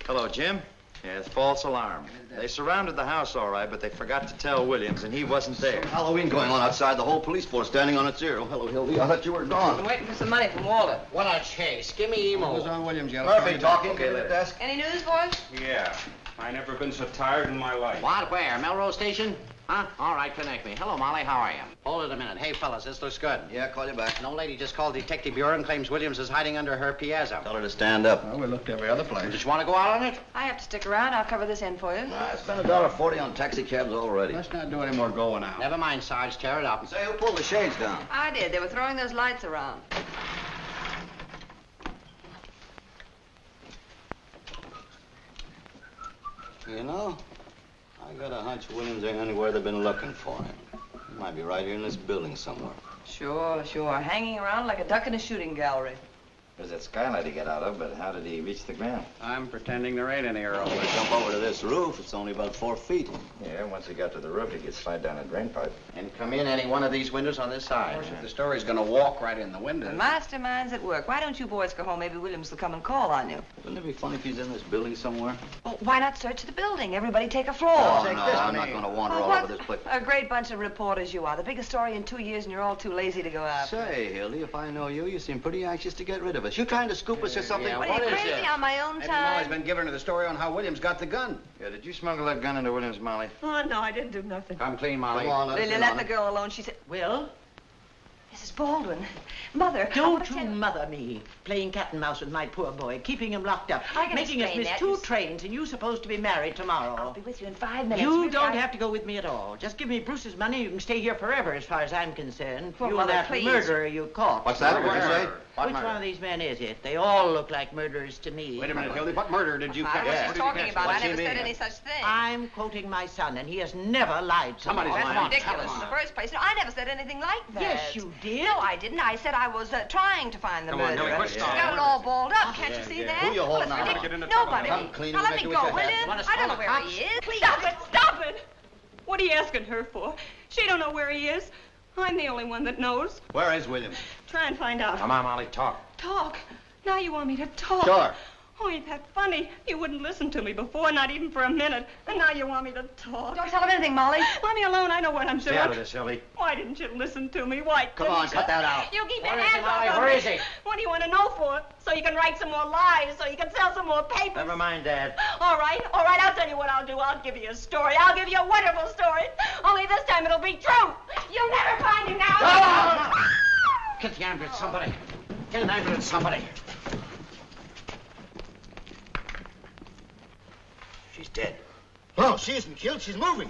Hello, Jim. Yeah, it's false alarm. They surrounded the house all right, but they forgot to tell Williams, and he wasn't there. Halloween going on outside, the whole police force standing on its ear. Oh, hello, Hildy. I thought you were I'm gone. waiting for some money from Walter. What a chase. Give me What emo. was on Williams, yellow? Murphy talking. Okay, let desk. Any news, boys? Yeah. I never been so tired in my life. What? Where? Melrose Station? Huh? All right, connect me. Hello, Molly. How are you? Hold it a minute. Hey, fellas, this looks good. Yeah, call you back. An old lady just called Detective Bureau and claims Williams is hiding under her piazza. Tell her to stand up. Well, we looked every other place. Did you want to go out on it? I have to stick around. I'll cover this end for you. I spent $1.40 on taxi cabs already. Let's not do any more going out. Never mind, Sarge. Tear it up. Say, who pulled the shades down? I did. They were throwing those lights around. You know, I got a hunch Williams ain't anywhere they've been looking for him. He might be right here in this building somewhere. Sure. Hanging around like a duck in a shooting gallery. There's that skylight he got out of, but how did he reach the ground? I'm pretending there ain't any Earl. Well, jump over to this roof. It's only about 4 feet. Yeah, once he got to the roof, he could slide down a drain pipe. And come in any one of these windows on this Of side. course, if the story's gonna walk right in the window. The mastermind's at work. Why don't you boys go home? Maybe Williams will come and call on you. Wouldn't it be funny if he's in this building somewhere? Well, why not search the building? Everybody take a floor. Oh, take no, this I'm one not here. going to wander Oh, all what over this place. a great bunch of reporters you are. The biggest story in 2 years, and you're all too lazy to go after. Say, Hildy, if I know you, you seem pretty anxious to get rid of us. You trying to scoop us or something? yeah, What What are you is crazy it? on my own Maybe time? Molly's been giving her the story on how Williams got the gun. Yeah, did you smuggle that gun into Williams, Molly? Oh, no, I didn't do nothing. Come clean, Molly. Come on, let us Lily, in let on the it. girl alone. She said, Will? Mrs. Baldwin, Mother, I Don't wanna you tell mother me. Playing cat and mouse with my poor boy, keeping him locked up, I can making us explain miss that. 2 trains, and you supposed to be married tomorrow. I'll be with you in 5 minutes. You Really, don't I- have to go with me at all. Just give me Bruce's money. You can stay here forever, as far as I'm concerned. Well, You're Mother, that please. murderer you caught. What's that? What'd you say? Which one of these men is it? They all look like murderers to me. Wait a minute, Hildy. What murder did you I catch? know what Yeah. she's talking about. I What's never he said mean? any such thing. I'm quoting my son, and he has never lied to Somebody's me. lying. That's ridiculous. Come In on. the first place, no, I never said anything like that. Yes, you did. No, I didn't. I said I was trying to find the Come on, murderer. Hildy, quit She's stalling. got it all balled up. Can't you see that? Who you Well, holding it's on? ridiculous. Get into trouble, Nobody. Come clean Now and let make me it with go, your will hat. you? You wanna I don't know swallow where he is. Please, stop it. Stop it. What are you asking her for? She don't know where he is. I'm the only one that knows. Where is Williams? Try and find out. Come on, Molly, talk. Talk? Now you want me to talk? Sure. Oh, ain't that funny? You wouldn't listen to me before, not even for a minute. And now you want me to talk. Don't tell him anything, Molly. Let me alone. I know what I'm doing. Stay out of this, Hildy. Why didn't you listen to me? Why Come on, didn't cut that out. You keep your Where is he, hands Molly? off of Where me. is he? What do you want to know for? So you can write some more lies, so you can sell some more papers. Never mind, Dad. All right, I'll tell you what I'll do. I'll give you a story. I'll give you a wonderful story. Only this time it'll be true. You'll never find him now. Get the ambulance, somebody. Get an ambulance, somebody. She's dead. No, she isn't killed. She's moving.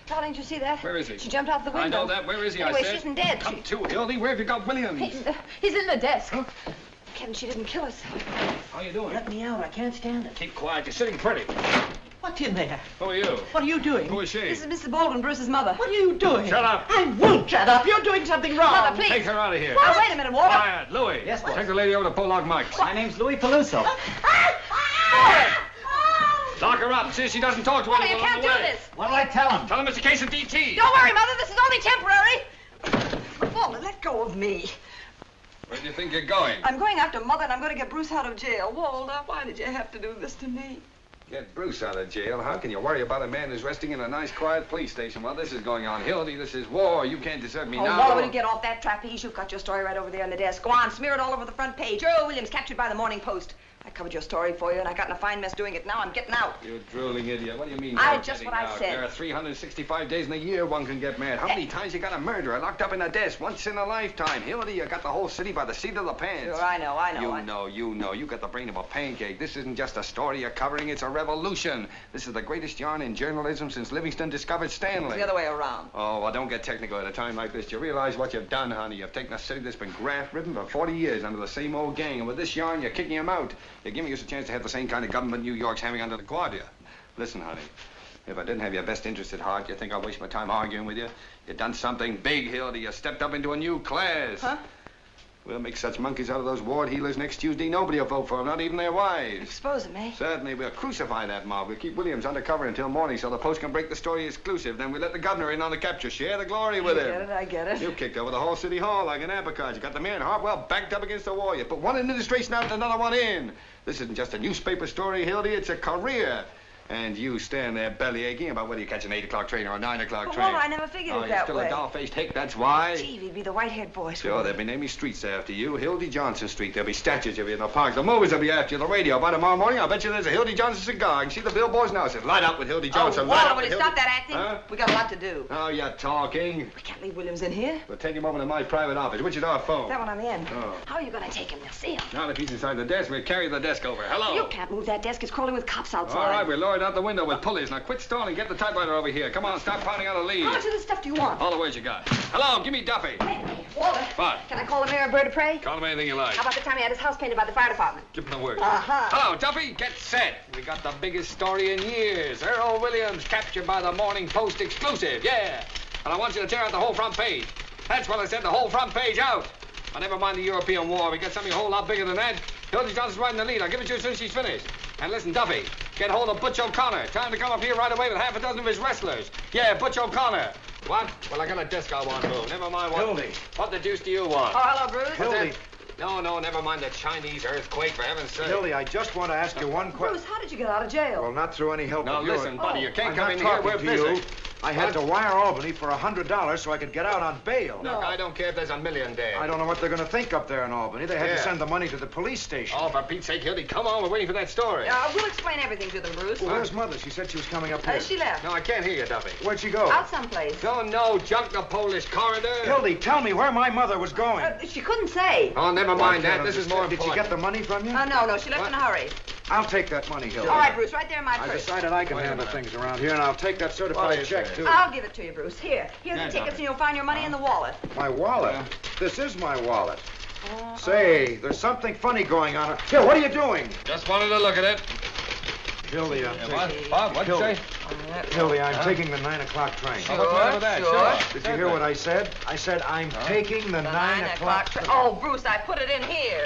Darling, did you see that? Where is he? She jumped out the window. I know that. Where is he? Anyway, I said. she isn't dead. Come to, Hildy. Where have you got Williams? He's in the desk. Kevin, she didn't kill us. How you doing? Let me out. I can't stand it. Keep quiet. You're sitting pretty. What's in there? Who are you? What are you doing? Who is she? This is Mrs. Baldwin, Bruce's mother. What are you doing? Shut up. I won't shut up. You're doing something wrong. Mother, please. Take her out of here. Now, wait a minute, Walter. Quiet. Louis. Yes, boss. Take the lady over to Pollock Mike's. My name's Louis Peluso. Lock her up. See if she doesn't talk to Walter, anyone you can't on do the way. this. What'll I tell him? Tell him it's a case of DT. Don't worry, Mother. This is only temporary. Walter, let go of me. Where do you think you're going? I'm going after Mother, and I'm going to get Bruce out of jail. Walter, why did you have to do this to me? Get Bruce out of jail? How can you worry about a man who's resting in a nice, quiet police station while this is going on? Hildy, this is war. You can't desert me now. Walter, will you get off that trapeze? You've got your story right over there on the desk. Go on, smear it all over the front page. Earl Williams captured by the Morning Post. I covered your story for you, and I got in a fine mess doing it. Now I'm getting out. You drooling idiot. What do you mean? I you're just getting what I out? said. There are 365 days in a year one can get mad. How many times you got a murderer locked up in a desk? Once in a lifetime. Hildy, you got the whole city by the seat of the pants. Sure, I know. You know. You got the brain of a pancake. This isn't just a story you're covering. It's a revolution. This is the greatest yarn in journalism since Livingston discovered Stanley. It's the other way around. Oh, well, don't get technical at a time like this. Do you realize what you've done, honey? You've taken a city that's been graft-ridden for 40 years under the same old gang, and with this yarn, you're kicking him out. You're giving us a chance to have the same kind of government New York's having under the Guardia. Listen, honey, if I didn't have your best interest at heart, you think I'd waste my time arguing with you? You've done something big, Hildy. You stepped up into a new class. Huh? We'll make such monkeys out of those ward healers next Tuesday. Nobody will vote for them, not even their wives. Expose them, eh? Certainly. We'll crucify that mob. We'll keep Williams undercover until morning so the Post can break the story exclusive. Then we'll let the governor in on the capture. Share the glory with him. I get it. You kicked over the whole city hall like an apricot. You got the man Hartwell backed up against the wall. You put one administration out and another one in. This isn't just a newspaper story, Hildy. It's a career. And you stand there belly aching about whether you catch an 8 o'clock train or a 9 o'clock train. Well, I never figured it that you're still way. a doll-faced hick, that's why. Gee, he'd be the white-haired boy. Sure, they'll be naming streets after you. Hildy Johnson Street. There'll be statues of you in the park. The movies will be after you. The radio. By tomorrow morning, I'll bet you there's a Hildy Johnson cigar. You can see the billboards now. It says, light up with Hildy Johnson. Oh, light Walter, up will with you Hildy... stop that acting? Huh? We got a lot to do. Oh, you're talking. We can't leave Williams in here. We'll take him over to my private office. Which is our phone? That one I'm in. Oh. How are you going to take him? You'll see him. Now, if he's inside the desk, we'll carry the desk over. Hello. You can't move that desk. It's crawling with cops outside. All right, we'll lower it out the window with pulleys. Now, quit stalling. Get the typewriter over here. Come on, stop pounding out a lead. How much of this stuff do you want? All the words you got. Hello, give me Duffy. Walter. What? Can I call the mayor a bird of prey? Call him anything you like. How about the time he had his house painted by the fire department? Give him the word. Uh-huh. Hello, Duffy. Get set. We got the biggest story in years. Earl Williams captured by the Morning Post exclusive. Yeah. And I want you to tear out the whole front page. That's what I said, the whole front page out. But never mind the European war. We got something a whole lot bigger than that. Hildy Johnson's right in the lead. I'll give it to you as soon as she's finished. And listen, Duffy, get hold of Butch O'Connor. Tell him to come up here right away with half a dozen of his wrestlers. Yeah, Butch O'Connor. What? Well, I got a desk I want to move. Never mind what... Hildy. What the deuce do you want? Oh, hello, Bruce. Hildy. No, never mind the Chinese earthquake, for heaven's sake. Hildy, I just want to ask you one question. Bruce, how did you get out of jail? Well, not through any help Now, of yours. listen, buddy, you can't I'm come not in here. talking We're to busy. you. I had to wire Albany for $100 so I could get out on bail. Look, I don't care if there's a million dead. I don't know what they're going to think up there in Albany. They had to send the money to the police station. Oh, for Pete's sake, Hildy, come on. We're waiting for that story. We'll explain everything to them, Bruce. Well, where's Mother? She said she was coming up here. She left. No, I can't hear you, Duffy. Where'd she go? Out someplace. No, junk the Polish corridor. Hildy, tell me where my mother was going. She couldn't say. Oh, never mind that. This is more Did important. she get the money from you? No, she left in a hurry. I'll take that money, Hildy. All right, Bruce, right there in my I purse. decided I can handle things around here, and I'll take that certified check, too. I'll give it to you, Bruce. Here's the tickets, and you'll find your money in the wallet. My wallet? This is my wallet. Say, there's something funny going on. Here, what are you doing? Just wanted to look at it. Hildy, I'm taking... What'd you say? Hildy, I'm taking the 9 o'clock train. What's the matter with that? Sure. Did you hear what I said? I said I'm taking the 9 o'clock train. Oh, Bruce, I put it in here.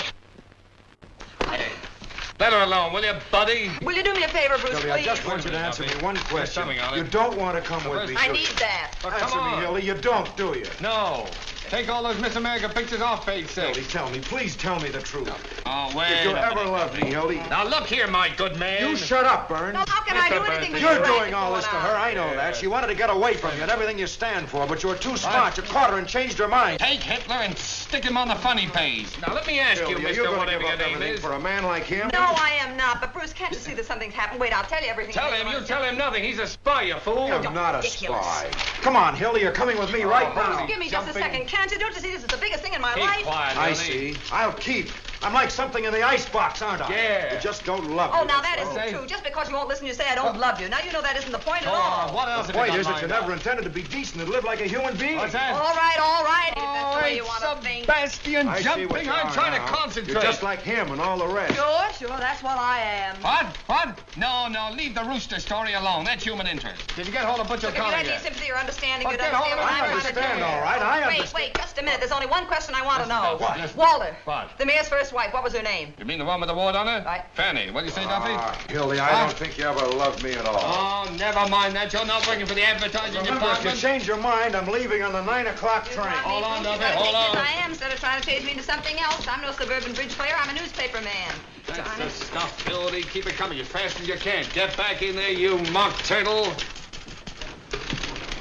Let her alone, will you, buddy? Will you do me a favor, Bruce, Hildy, please? I just want you to answer me one question. something on it. You don't want to come with me, I do need you? that. But Answer come me, on. Hildy. You don't, do you? No. Take all those Miss America pictures off page 6. Hildy, tell me. Please tell me the truth. Oh, wait. If you a ever minute. loved me, Hildy. Now, look here, my good man. You shut up, Burns. No, how can I do anything for you? You're doing all this to her. I know that. She wanted to get away from you and everything you stand for, but you were too smart. You caught her and changed her mind. Take Hitler and stick him on the funny page. Now, let me ask you, Hildy, are mister, you going to whatever give your up name everything is. for a man like him? No, I am not. But, Bruce, can't you see that something's happened? Wait, I'll tell you everything. Tell him. You tell him nothing. He's a spy, you fool. I'm not a ridiculous. spy. Come on, Hildy. You're coming with me right now. Bruce, give me just a second, can't you? Don't you see this is the biggest thing in my Keep life? quiet, I Hildy. see. I'll keep. I'm like something in the icebox, aren't I? Yeah. You just don't love me. Oh, now that that's all. isn't true. Just because you won't listen, you say I don't love you. Now you know that isn't the point at all. What else The have you point got is that you lined never up? intended to be decent and live like a human being. What's that? All right, if that's the way you it's want to think. Sebastian I see what jumping. you I'm are trying now. to concentrate. You're just like him and all the rest. Sure, that's what I am. What? No, leave the rooster story alone. That's human interest. Did you get hold of Butcher Look, if you Conner had any yet? sympathy or understanding, Well, you'd get understand hold what of it. I'm trying to understand, do. all right. I understand. Wait, just a minute. There's only one question I want to know. What? Walter. What? The mayor's first wife. What was her name? You mean the one with the wart on her? Right. Fanny. What'd you say, Duffy? Hildy, I don't think you ever loved me at all. Oh, never mind that. You're not working for the advertising Remember, if you department. change your mind, I'm leaving on the 9 o'clock train. Hold on, Duffy. Hold Hold on. I am, instead of trying to change me into something else. I'm no suburban bridge player. I'm a newspaper man. That's the stuff, Hildy. Keep it coming as fast as you can. Get back in there, you mock turtle.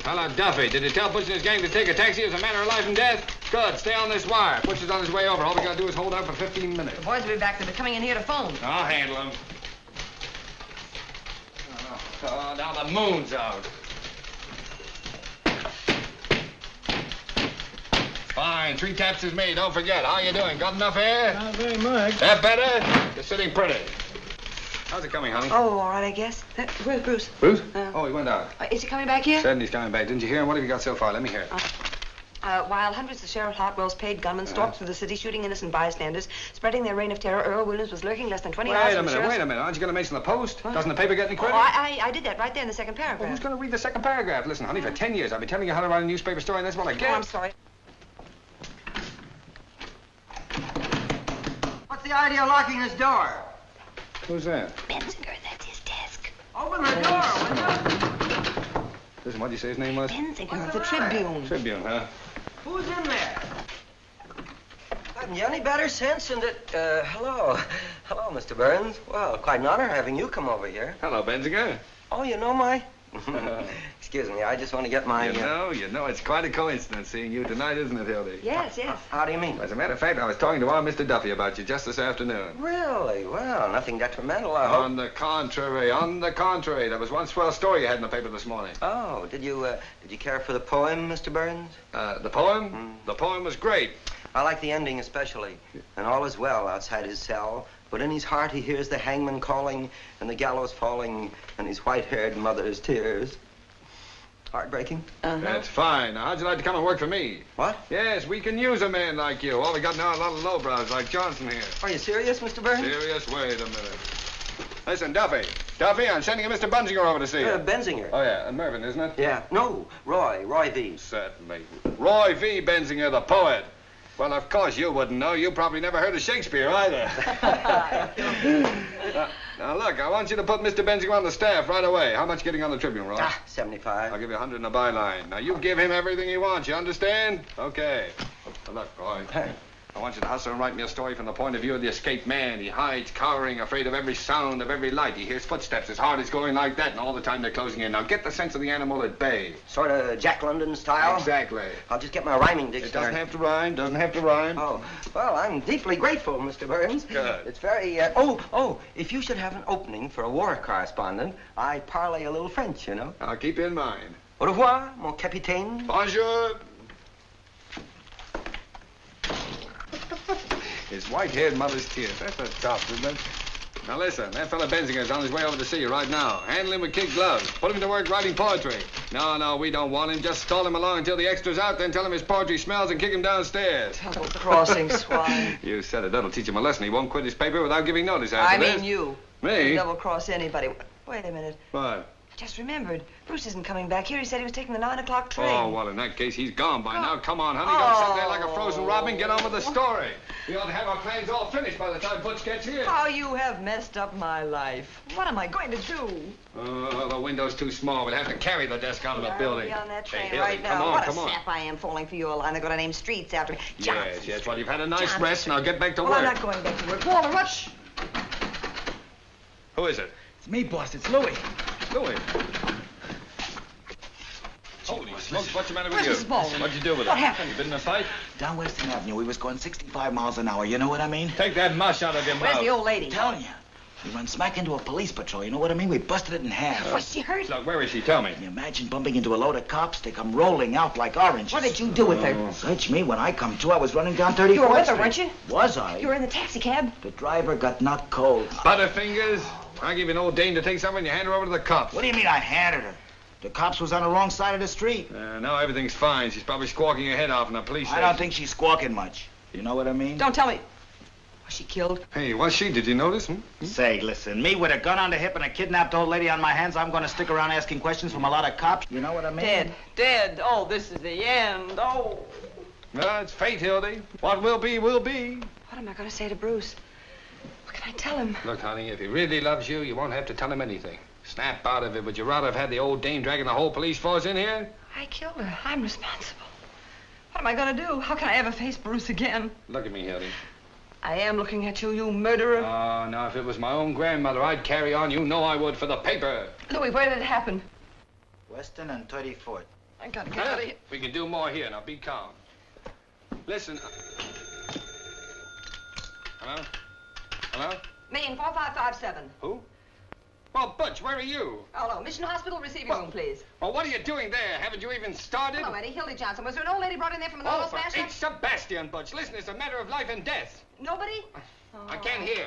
Hello, Duffy. Did you tell Butch and his gang to take a taxi as a matter of life and death? Good. Stay on this wire. Butch is on his way over. All we gotta do is hold out for 15 minutes. The boys will be back. They'll be coming in here to phone. I'll handle him. Oh, now the moon's out. Fine. 3 taps is made. Don't forget. How you doing? Got enough air? Not very much. That better? You're sitting pretty. How's it coming, honey? Oh, all right, I guess. Where's Bruce? Bruce? Oh, he went out. Is he coming back here? Said he's coming back. Didn't you hear him? What have you got so far? Let me hear it. While hundreds of Sheriff Hartwell's paid gunmen stalked through the city shooting innocent bystanders, spreading their reign of terror, Earl Williams was lurking less than 20 miles from the sheriff's... Wait a minute. Aren't you going to mention the Post? Doesn't the paper get any credit? Oh, I did that right there in the second paragraph. Well, who's going to read the second paragraph? Listen, honey, for 10 years I've been telling you how to write a newspaper story, and that's what I get. Oh, I'm sorry. What's the idea of locking this door? Who's that? Benzinger, that's his desk. Open the door, will you? Listen, what'd you say his name was? Benzinger of the Tribune. Tribune, huh? Who's in there? Haven't you any better sense than that? Hello. Hello, Mr. Burns. Well, quite an honor having you come over here. Hello, Benzinger. Oh, you know my... Excuse me, I just want to get my... You know, it's quite a coincidence seeing you tonight, isn't it, Hildy? Yes. How do you mean? As a matter of fact, I was talking to our Mr. Duffy about you just this afternoon. Really? Well, nothing detrimental, I hope. On the contrary. There was one swell story you had in the paper this morning. Oh, did you care for the poem, Mr. Burns? The poem? The poem was great. I like the ending especially. And all is well outside his cell, but in his heart he hears the hangman calling and the gallows falling and his white-haired mother's tears. Heartbreaking? That's fine. Now, how'd you like to come and work for me? What? Yes, we can use a man like you. All we got now are a lot of lowbrows like Johnson here. Are you serious, Mr. Burns? Serious? Wait a minute. Listen, Duffy, I'm sending a Mr. Benzinger over to see you. Benzinger. Oh, yeah, and Mervyn, isn't it? Yeah. No, Roy V. Certainly. Roy V. Benzinger, the poet. Well, of course you wouldn't know. You probably never heard of Shakespeare either. Now, look, I want you to put Mr. Benzinger on the staff right away. How much getting on the Tribune, Roy? 75. I'll give you 100 in a byline. Now, you give him everything he wants, you understand? Okay. Now, look, Roy, I want you to hustle and write me a story from the point of view of the escaped man. He hides, cowering, afraid of every sound, of every light. He hears footsteps. His heart is going like that, and all the time they're closing in. Now, get the sense of the animal at bay. Sort of Jack London style? Exactly. I'll just get my rhyming dictionary. It doesn't have to rhyme, doesn't have to rhyme. Oh, well, I'm deeply grateful, Mr. Burns. Good. It's very, if you should have an opening for a war correspondent, I parlay a little French, you know. I'll keep you in mind. Au revoir, mon capitaine. Bonjour. His white-haired mother's tears. That's a tough, isn't it? Now listen, that fella Benzinger's on his way over to see you right now. Handle him with kid gloves. Put him to work writing poetry. No, we don't want him. Just stall him along until the extra's out, then tell him his poetry smells and kick him downstairs. Double-crossing swine. You said it. That'll teach him a lesson. He won't quit his paper without giving notice after I this. mean you. Me? Double-cross anybody. Wait a minute. What? Just remembered. Bruce isn't coming back here. He said he was taking the 9 o'clock train. Oh, well, in that case, he's gone by now. Come on, honey. Don't sit there like a frozen robin. Get on with the story. We ought to have our plans all finished by the time Butch gets here. How you have messed up my life. What am I going to do? The window's too small. We'll have to carry the desk out of the building. I'll be on that train Hey, right now. come on, what come a on. sap I am falling for you, Alana. Got to name streets after me. Johnson. Yes. Well, you've had a nice Johnson. rest. Now get back to Well, work. I'm not going back to work. Walter, what? Who is it? It's me, boss. It's Louis. Louis. Holy smokes, what's the matter with Where's you? Mrs. Baldwin? What'd you do with What her? happened? You been in a fight? Down Western Avenue, we was going 65 miles an hour. You know what I mean? Take that mush out of your Where's mouth. the old lady? Telling you. We run smack into a police patrol. You know what I mean? We busted it in half. Was she hurt? Look, where is she? Tell me. Can you imagine bumping into a load of cops? They come rolling out like oranges. What did you do with her? Search me. When I come to, I was running down 34th You were with her, Street. weren't you? Was I? You were in the taxi cab? The driver got knocked cold. Butterfingers. I give you an old dame to take something and you hand her over to the cops. What do you mean I handed her? The cops was on the wrong side of the street. Now everything's fine. She's probably squawking her head off in the police I station. don't think she's squawking much. You know what I mean? Don't tell me. Was she killed? Hey, was she? Did you notice? Say, listen, me with a gun on the hip and a kidnapped old lady on my hands, I'm going to stick around asking questions from a lot of cops. You know what I mean? Dead. Dead. Oh, this is the end. Oh. Well, it's fate, Hildy. What will be, will be. What am I going to say to Bruce? What can I tell him? Look, honey, if he really loves you, you won't have to tell him anything. Snap out of it. Would you rather have had the old dame dragging the whole police force in here? I killed her. I'm responsible. What am I going to do? How can I ever face Bruce again? Look at me, Hildy. I am looking at you, you murderer. Oh, now, if it was my own grandmother, I'd carry on. You know I would for the paper. Louis, where did it happen? Western and 34th. I got to get out of here. We can do more here. Now, be calm. Listen. Hello? Hello? Main 4557. Who? Well, Butch, where are you? Oh, no. Mission Hospital receiving room, please. Well, what are you doing there? Haven't you even started? Hello, Eddie. Hildy Johnson. Was there an old lady brought in there from an Oh, oil for smash? H. Sebastian, Butch. Listen, it's a matter of life and death. Nobody? I can't hear.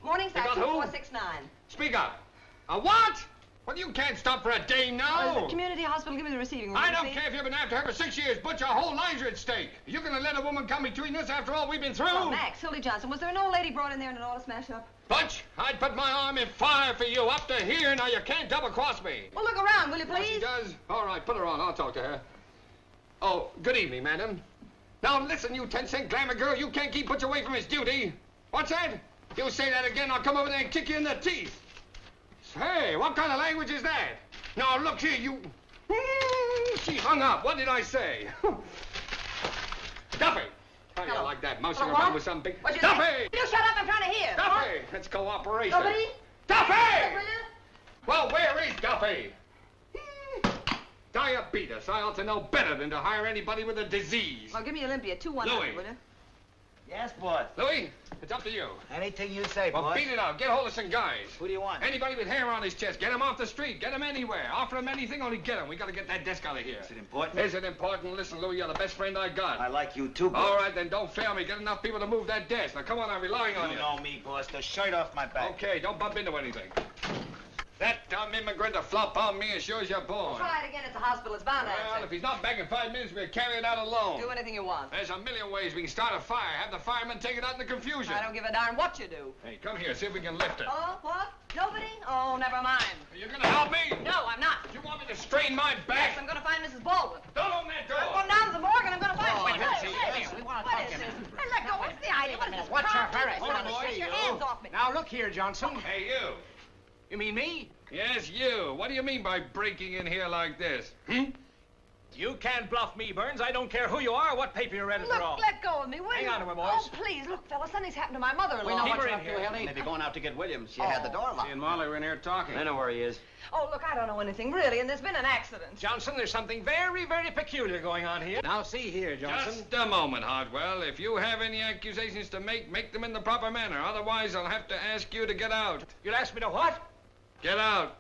Morning, They sir. got who? 2469. Speak up. A what? Well, you can't stop for a day now. The community hospital. Give me the receiving room. I don't please. care if you've been after her for 6 years, Butch. Our whole lives are at stake. You're going to let a woman come between us after all we've been through? Oh, Max, Hildy Johnson. Was there an old lady brought in there in an oil smash-up? Butch, I'd put my arm in fire for you up to here. Now, you can't double-cross me. Well, look around, will you, Yes, she please? does. All right, put her on. I'll talk to her. Oh, good evening, madam. Now, listen, you 10-cent glamour girl. You can't keep Butch away from his duty. What's that? You say that again, I'll come over there and kick you in the teeth. Hey, what kind of language is that? Now, look here, you... She hung up. What did I say? Duffy! How do you like that? Mousing Hello, around what? with some big... What'd you Duffy! say? You shut up, I'm trying to hear. Duffy! It's cooperation. Nobody? Duffy! Well, where is Duffy? Diabetes. I ought to know better than to hire anybody with a disease. Well, give me Olympia, 2-1, Louis. will you? Yes, boss. Louis, it's up to you. Anything you say, Well, boss. beat it out. Get hold of some guys. Who do you want? Anybody with hair on his chest. Get him off the street. Get him anywhere. Offer him anything, only get him. We got to get that desk out of here. Is it important? Is it important? Listen, Louis, you're the best friend I got. I like you too, boss. All right, then don't fail me. Get enough people to move that desk. Now, come on, I'm relying on you. You know me, boss. The shirt off my back. Okay, don't bump into anything. That dumb immigrant to flop on me as sure as you're born. Try it again at the hospital. It's bound to Well, answer. if he's not back in 5 minutes, we'll carry it out alone. Do anything you want. There's a million ways we can start a fire. Have the firemen take it out in the confusion. I don't give a darn what you do. Hey, come here. See if we can lift it. Oh, what? Nobody? Oh, never mind. Are you going to help me? No, I'm not. You want me to strain my back? Yes, I'm going to find Mrs. Baldwin. Don't open that door. I'm going down to the morgue and I'm going to find her. wait a minute, Hey, see, we want to talk to you. Hey, let go. What's the idea? What is this? What's your crime? hurry? Hold on, boy. Take your hands off me. Now, look here, Johnson. Hey, you. You mean me? Yes, you. What do you mean by breaking in here like this? You can't bluff me, Burns. I don't care who you are or what paper you're editor Look, of. let go of me, will Hang you? on to her, boys. Oh, please. Look, fella, something's happened to my mother-in-law. We know what you're up to, Hildy. Maybe going out to get Williams. She Oh. had the door locked. She and Molly were in here talking. I know where he is. Oh, look, I don't know anything, really, and there's been an accident. Johnson, there's something very, very peculiar going on here. Now, see here, Johnson. Just a moment, Hartwell. If you have any accusations to make them in the proper manner. Otherwise, I'll have to ask you to get out. You'll ask me to what? Get out.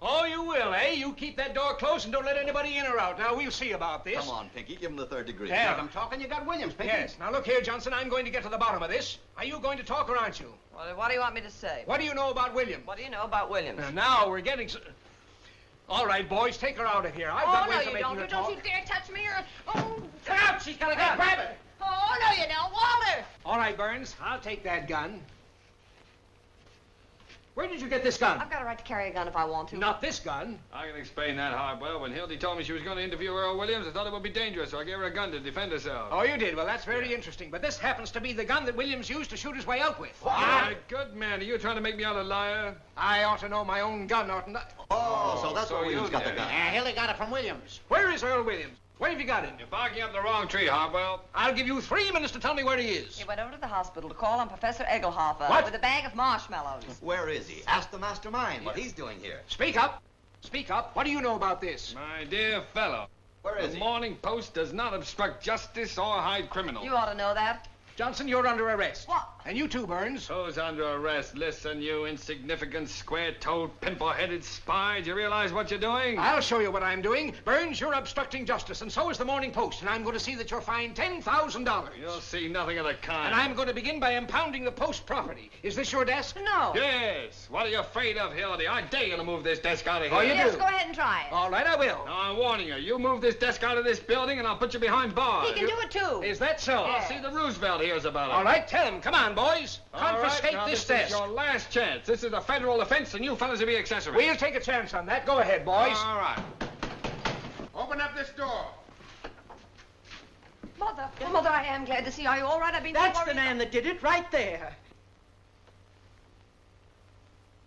Oh, you will, eh? You keep that door closed and don't let anybody in or out. Now, we'll see about this. Come on, Pinky. Give him the 3rd degree. Yeah. I'm talking. You got Williams, Pinky. Yes. Now, look here, Johnson. I'm going to get to the bottom of this. Are you going to talk or aren't you? Well, what do you want me to say? What do you know about Williams? What do you know about Williams? Now we're getting... All right, boys, take her out of here. I've got Oh, ways no, of you making don't. her You talk. don't you dare touch me or... Oh, Get out! She's got a gun. Grab it! oh, no, you don't. Walter! All right, Burns. I'll take that gun. Where did you get this gun? I've got a right to carry a gun if I want to. Not this gun. I can explain that, Hartwell. When Hildy told me she was going to interview Earl Williams, I thought it would be dangerous, so I gave her a gun to defend herself. Oh, you did? Well, that's very interesting. But this happens to be the gun that Williams used to shoot his way out with. My good man, are you trying to make me out a liar? I ought to know my own gun, oughtn't I? Oh, so that's where Williams got the gun. Hildy got it from Williams. Where is Earl Williams? Where have you got him? You're barking up the wrong tree, Hartwell. I'll give you 3 minutes to tell me where he is. He went over to the hospital to call on Professor Egelhofer What? with a bag of marshmallows. Where is he? Ask the mastermind what he's doing here. Speak up. Speak up. What do you know about this? My dear fellow. Where is the he? Morning Post does not obstruct justice or hide criminals. You ought to know that. Johnson, you're under arrest. What? And you too, Burns. Who's under arrest? Listen, you insignificant, square-toed, pimple-headed spy. Do you realize what you're doing? I'll show you what I'm doing. Burns, you're obstructing justice, and so is the Morning Post, and I'm going to see that you're fined $10,000. You'll see nothing of the kind. And I'm going to begin by impounding the Post property. Is this your desk? No. Yes. What are you afraid of, Hildy? I dare you to move this desk out of here. Oh, you Yes, do? go ahead and try it. All right, I will. Now, I'm warning you. You move this desk out of this building, and I'll put you behind bars. He can do it, too. Is that so? I'll see the Roosevelt hears about it. All right, tell him. Come on, boys. Confiscate now, this this desk. is your last chance. This is a federal offense, and you fellas will be accessories. We'll take a chance on that. Go ahead, boys. All right. Open up this door. Mother, Mother, I am glad to see you. Are you all right? I've been That's so the worried. man that did it right there.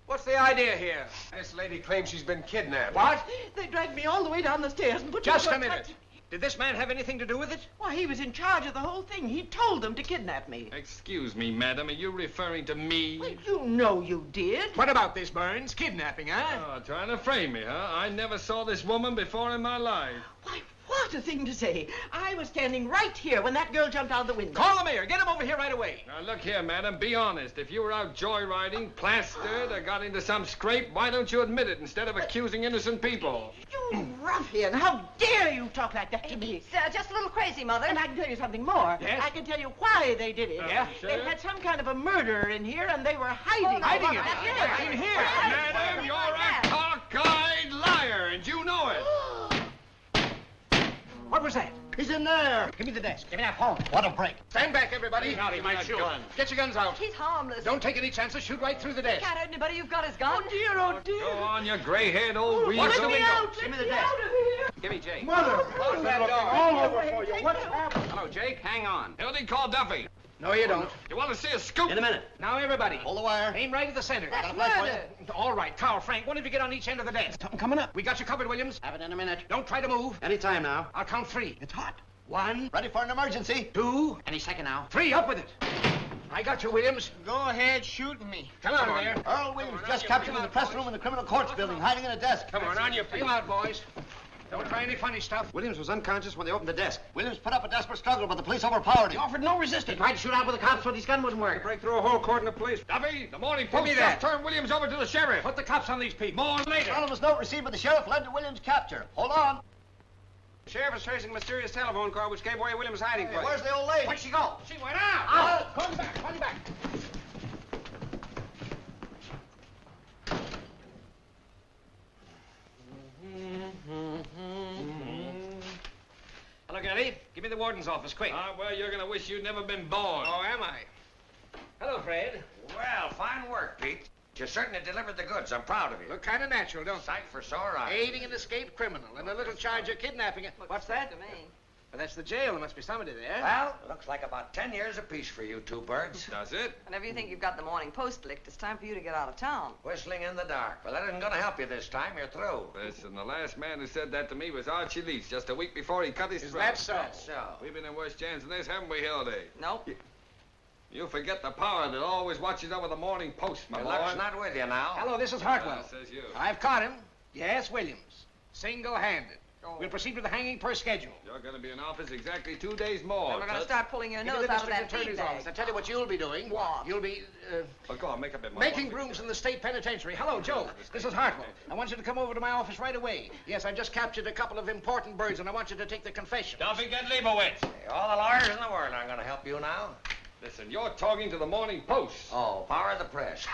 What's the idea here? This lady claims she's been kidnapped. What? They dragged me all the way down the stairs and put me Just in a minute. Did this man have anything to do with it? Why, he was in charge of the whole thing. He told them to kidnap me. Excuse me, madam. Are you referring to me? Well, you know you did. What about this, Burns? Kidnapping, huh? Oh, trying to frame me, huh? I never saw this woman before in my life. Why, what a thing to say. I was standing right here when that girl jumped out of the window. Call the mayor. Get him over here right away. Now, look here, madam. Be honest. If you were out joyriding, plastered, or got into some scrape, why don't you admit it instead of accusing innocent people? You ruffian. How dare you talk like that to me? It's just a little crazy, Mother. And I can tell you something more. Yes? I can tell you why they did it. Yeah? They had some kind of a murderer in here, and they were hiding. Hiding it? Yes. In here? Madam, you're a cockeyed liar, and you know it. What was that? He's in there. Give me the desk. Give me that phone. What a break. Stand back, everybody. Now, he might shoot. Get your guns out. He's harmless. Don't take any chances. Shoot right through the desk. Can't hurt anybody. You've got his gun. Oh, dear, oh, dear. Go on, you gray-haired old weasel. Watch the window. Give me the desk. Give me Jake. Mother! Close that door. All over for you. What's happened? Hello, Jake. Hang on. Hildy, call Duffy. No, you don't. You want to see a scoop? In a minute. Now, everybody. Hold the wire. Aim right at the center. That's Got a flash for murder. All right, Carl, Frank, one of you get on each end of the desk. Something coming up. We got you covered, Williams. Have it in a minute. Don't try to move. Any time now. I'll count 3. It's hot. 1, Ready for an emergency. 2, Any second now. 3. Up with it. I got you, Williams. Go ahead, shoot me. Come out of there. Earl Williams just captured in the press room in the criminal courts building, hiding in a desk. Come on your feet. Come out, boys. Don't try any funny stuff. Williams was unconscious when they opened the desk. Williams put up a desperate struggle, but the police overpowered He him. offered no resistance. He tried to shoot out with the cops, but his gun wouldn't work. Break through a whole cordon of police. Duffy, the Morning Give Post me just that. turned Williams over to the sheriff. Put the cops on these people. More later. Anonymous note received by the sheriff led to Williams' capture. Hold on. The sheriff is tracing a mysterious telephone call which gave away Williams' hiding place. Where's the old lady? Where'd she go? She went out. Call him back. Call him back. Hello, Gary. Give me the warden's office, quick. Ah, well, you're going to wish you'd never been born. Oh, am I? Hello, Fred. Well, fine work, Pete. You certainly delivered the goods. I'm proud of you. Look kind of natural, don't Sight for sore eyes. Aiding an escaped criminal and a little charge of kidnapping. What's that? To me. Well, that's the jail. There must be somebody there. Well, looks like about 10 years apiece for you two birds. Does it? Whenever you think you've got the Morning Post licked, it's time for you to get out of town. Whistling in the dark. Well, that isn't going to help you this time. You're through. Listen, the last man who said that to me was Archie Leach just a week before he cut his Is throat. that so? That's so. We've been in worse jams than this, haven't we, Hildy? Nope. You forget the power that always watches over the Morning Post, my Your boy. luck's not with you now. Hello, this is Hartwell. Says you. I've caught him. Yes, Williams. Single-handed. We'll proceed with the hanging per schedule. You're going to be in office exactly 2 days more. Then we're going to start pulling your Give me nose the out of district that attorney's office. I feedback. tell you what you'll be doing. What? You'll be Well, go on, make up your mind. making rooms in the state penitentiary. Hello, Joe. This is Hartwell. I want you to come over to my office right away. Yes, I just captured a couple of important birds, and I want you to take the confession. Duffy, get Leibowitz. Hey, all the lawyers in the world aren't going to help you now. Listen, you're talking to the Morning Post. Oh, power of the press.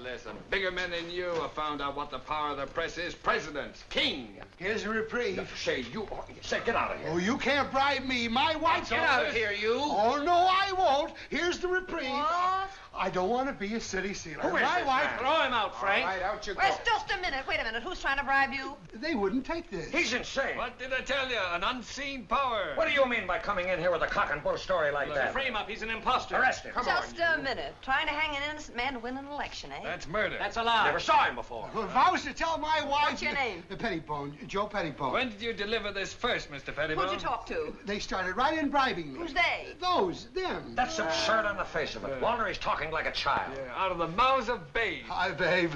Listen, bigger men than you have found out what the power of the press is. Presidents, king. Here's a reprieve. Say, get out of here. Oh, you can't bribe me. My wife's Get out of here, you. Oh, no, I won't. Here's the reprieve. What? I don't want to be a city sealer. Who is My this wife... man? Throw him out, Frank. All right, out you go. Wait, just a minute. Wait a minute. Who's trying to bribe you? They wouldn't take this. He's insane. What did I tell you? An unseen power. What do you mean by coming in here with a cock and bull story like that? Frame up. He's an imposter. Arrest him. Just a minute. Trying to hang an innocent man to win an election, eh? That's murder. That's a lie. Never saw him before. Well, if I was to tell my wife... What's your name? Pettibone. Joe Pettibone. When did you deliver this first, Mr. Pettibone? Who'd you talk to? They started right in bribing me. Who's they? Them. That's absurd on the face of it. Walter, he's talking like a child. Yeah, out of the mouths of babes. Hi, babe.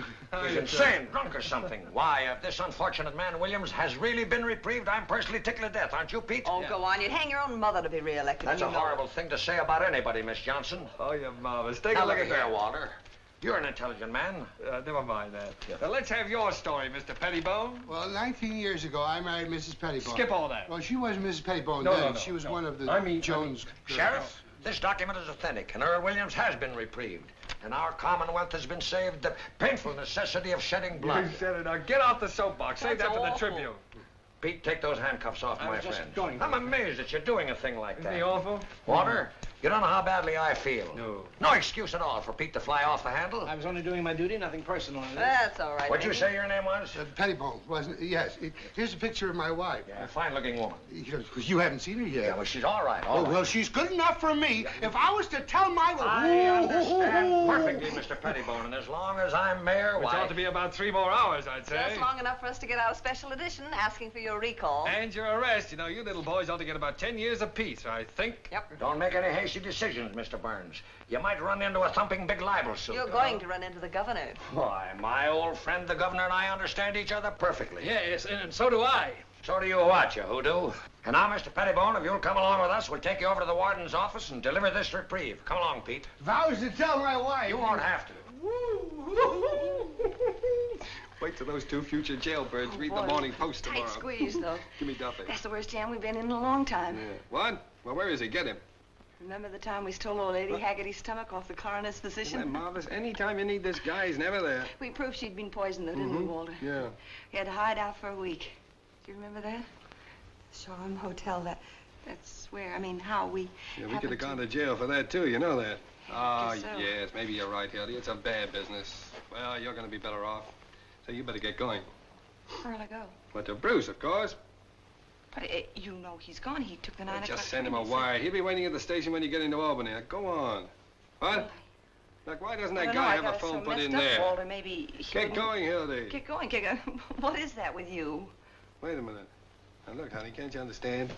He's insane, drunk or something. Why, if this unfortunate man, Williams, has really been reprieved, I'm personally tickled to death, aren't you, Pete? Oh, go on. You'd hang your own mother to be reelected. That's a horrible thing to say about anybody, Miss Johnson. Oh, you're marvelous. Take Now, a look look at there, that. Walter. You're an intelligent man. Never mind that. Now, let's have your story, Mr. Pettibone. Well, 19 years ago, I married Mrs. Pettibone. Skip all that. Well, she wasn't Mrs. Pettibone No, then. no, She was no. one of the Jones... Sheriff, this document is authentic, and Earl Williams has been reprieved. And our Commonwealth has been saved the painful necessity of shedding blood. You said it. Now, get off the soapbox. Save that for the Tribune. Pete, take those handcuffs off, my friend. I'm amazed that you're doing a thing like that. Isn't he awful? Walter, you don't know how badly I feel. No. No excuse at all for Pete to fly off the handle. I was only doing my duty, nothing personal in it. That's all right. What'd you say your name was? Pettibone, wasn't it? Yes. Here's a picture of my wife. Yeah, a fine-looking woman. You haven't seen her yet. Yeah, well, she's all right, all right. Well, she's good enough for me. If I was to tell my wife... I understand perfectly, Mr. Pettibone, and as long as I'm mayor, Which why... ought to be about 3 more hours, I'd say. Just long enough for us to get our special edition asking for your recall. And your arrest. You know, you little boys ought to get about 10 years apiece, I think. Yep. Don't make any hasty decisions, Mr. Burns. You might run into a thumping big libel suit. You're going to run into the governor. Why, my old friend, the governor, and I understand each other perfectly. Yes, and so do I. So do you what, you hoodoo? And now, Mr. Pettibone, if you'll come along with us, we'll take you over to the warden's office and deliver this reprieve. Come along, Pete. If I was to tell my wife... You won't have to. Wait till those 2 future jailbirds read the Morning Post tomorrow. Tight squeeze, though. Give me Duffy. That's the worst jam we've been in a long time. Yeah. What? Well, where is he? Get him. Remember the time we stole old Lady Haggerty's stomach off the coroner's physician? Isn't that marvelous? Anytime you need this guy, he's never there. We proved she'd been poisoned, though, didn't we, Walter? Yeah. We had to hide out for a week. Do you remember that? Shoreham Hotel, that's where, how we... Yeah, we could have gone to jail for that, too. You know that. Ah, guess so. yes. Maybe you're right, Hildy. It's a bad business. Well, you're going to be better off. So you better get going. Where'll I go? What, to Bruce, of course. But you know he's gone. He took the 9 o'clock Just send him a train. wire. He'll be waiting at the station when you get into Albany. Now, go on. What? Look, why doesn't that guy have a phone put in there? Walter, maybe Get going, Hildy. Get going, get going. What is that with you? Wait a minute. Now, look, honey, can't you understand?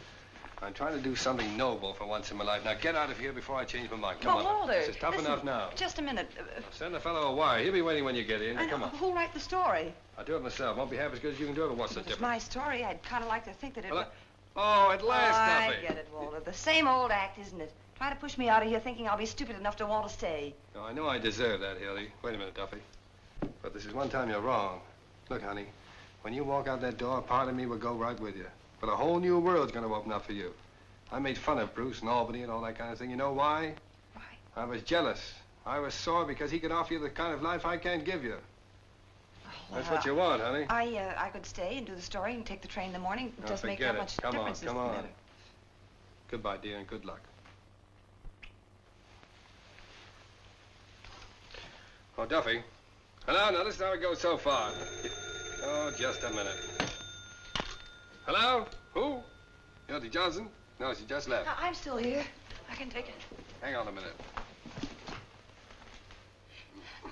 I'm trying to do something noble for once in my life. Now, get out of here before I change my mind. Come on. Walter, This is tough listen, enough now. Just a minute. Send the fellow a wire. He'll be waiting when you get in. Now, come on. Who'll write the story? I'll do it myself. Won't be half as good as you can do it, but what's the It's difference? my story. I'd kind of like to think that it... Oh, at last, I Duffy. get it, Walter. The same old act, isn't it? Try to push me out of here thinking I'll be stupid enough to want to stay. No, I know I deserve that, Hildy. Wait a minute, Duffy. But this is one time you're wrong. Look, honey, when you walk out that door, part of me will go right with you. But a whole new world's going to open up for you. I made fun of Bruce and Albany and all that kind of thing. You know why? Why? I was jealous. I was sore because he could offer you the kind of life I can't give you. That's what you want, honey. I could stay and do the story and take the train in the morning. It No, doesn't make forget that it. much Come on, difference. come does it on. matter? Goodbye, dear, and good luck. Oh, Duffy. Hello? Now, listen how it goes so far. Oh, just a minute. Hello? Who? Hildy Johnson? No, she just left. I'm still here. I can take it. Hang on a minute.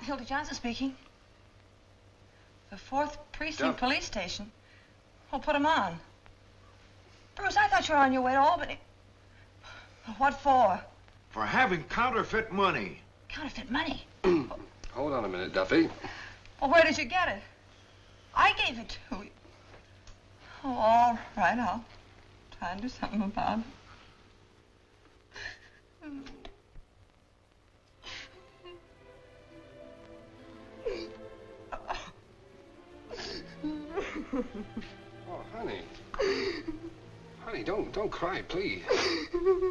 Hildy Johnson speaking. The 4th Precinct Police Station. Well, put him on. Bruce, I thought you were on your way to Albany. What for? For having counterfeit money. Counterfeit money? Hold on a minute, Duffy. Well, where did you get it? I gave it to you. Oh, all right, I'll try and do something about it. Oh, honey. Honey, don't cry, please.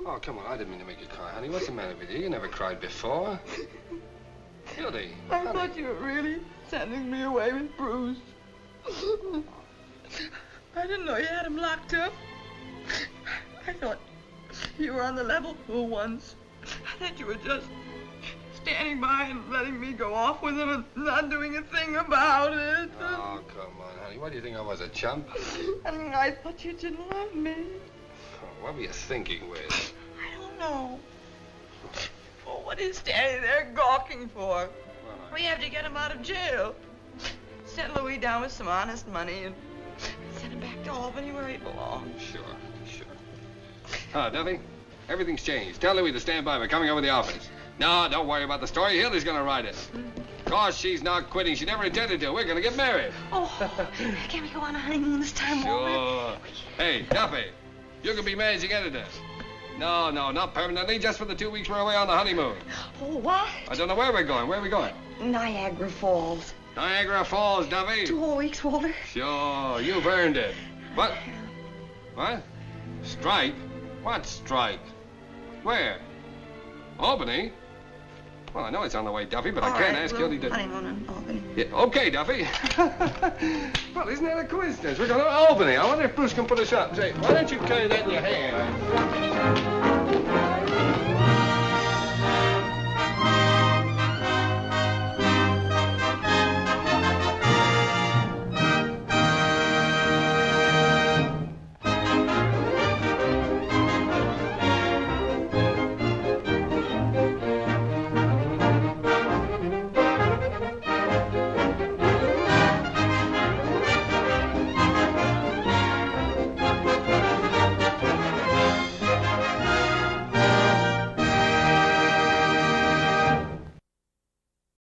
Oh, come on. I didn't mean to make you cry, honey. What's the matter with you? You never cried before. Hildy, I honey. thought you were really sending me away with Bruce. I didn't know you had him locked up. I thought you were on the level for once. I thought you were just standing by and letting me go off with it and not doing a thing about it. Oh, come on, honey. What do you think I was, a chump? And I thought you didn't love me. Oh, what were you thinking with? I don't know. Well, what are you standing there gawking for? We have to get him out of jail. Set Louis down with some honest money and send him back to Albany where he belongs. Sure. Duffy, everything's changed. Tell Louis to stand by. We're coming over the office. No, don't worry about the story. Hildy's going to write it. Of course, she's not quitting. She never intended to. We're going to get married. Oh, can we go on a honeymoon this time, Walter? Sure. Hey, Duffy, you can be managing editor. No, not permanently. Just for the 2 weeks we're away on the honeymoon. Oh, what? I don't know where we're going. Where are we going? Niagara Falls. Niagara Falls, Duffy. 2 whole weeks, Walter. Sure, you've earned it. What? Strike? What strike? Where? Albany? Well, I know it's on the way, Duffy, but I can't ask Hildy to... honeymoon in Albany. Yeah, okay, Duffy. Well, isn't that a coincidence? We're going to Albany. I wonder if Bruce can put us up. Say, why don't you carry that in your hand?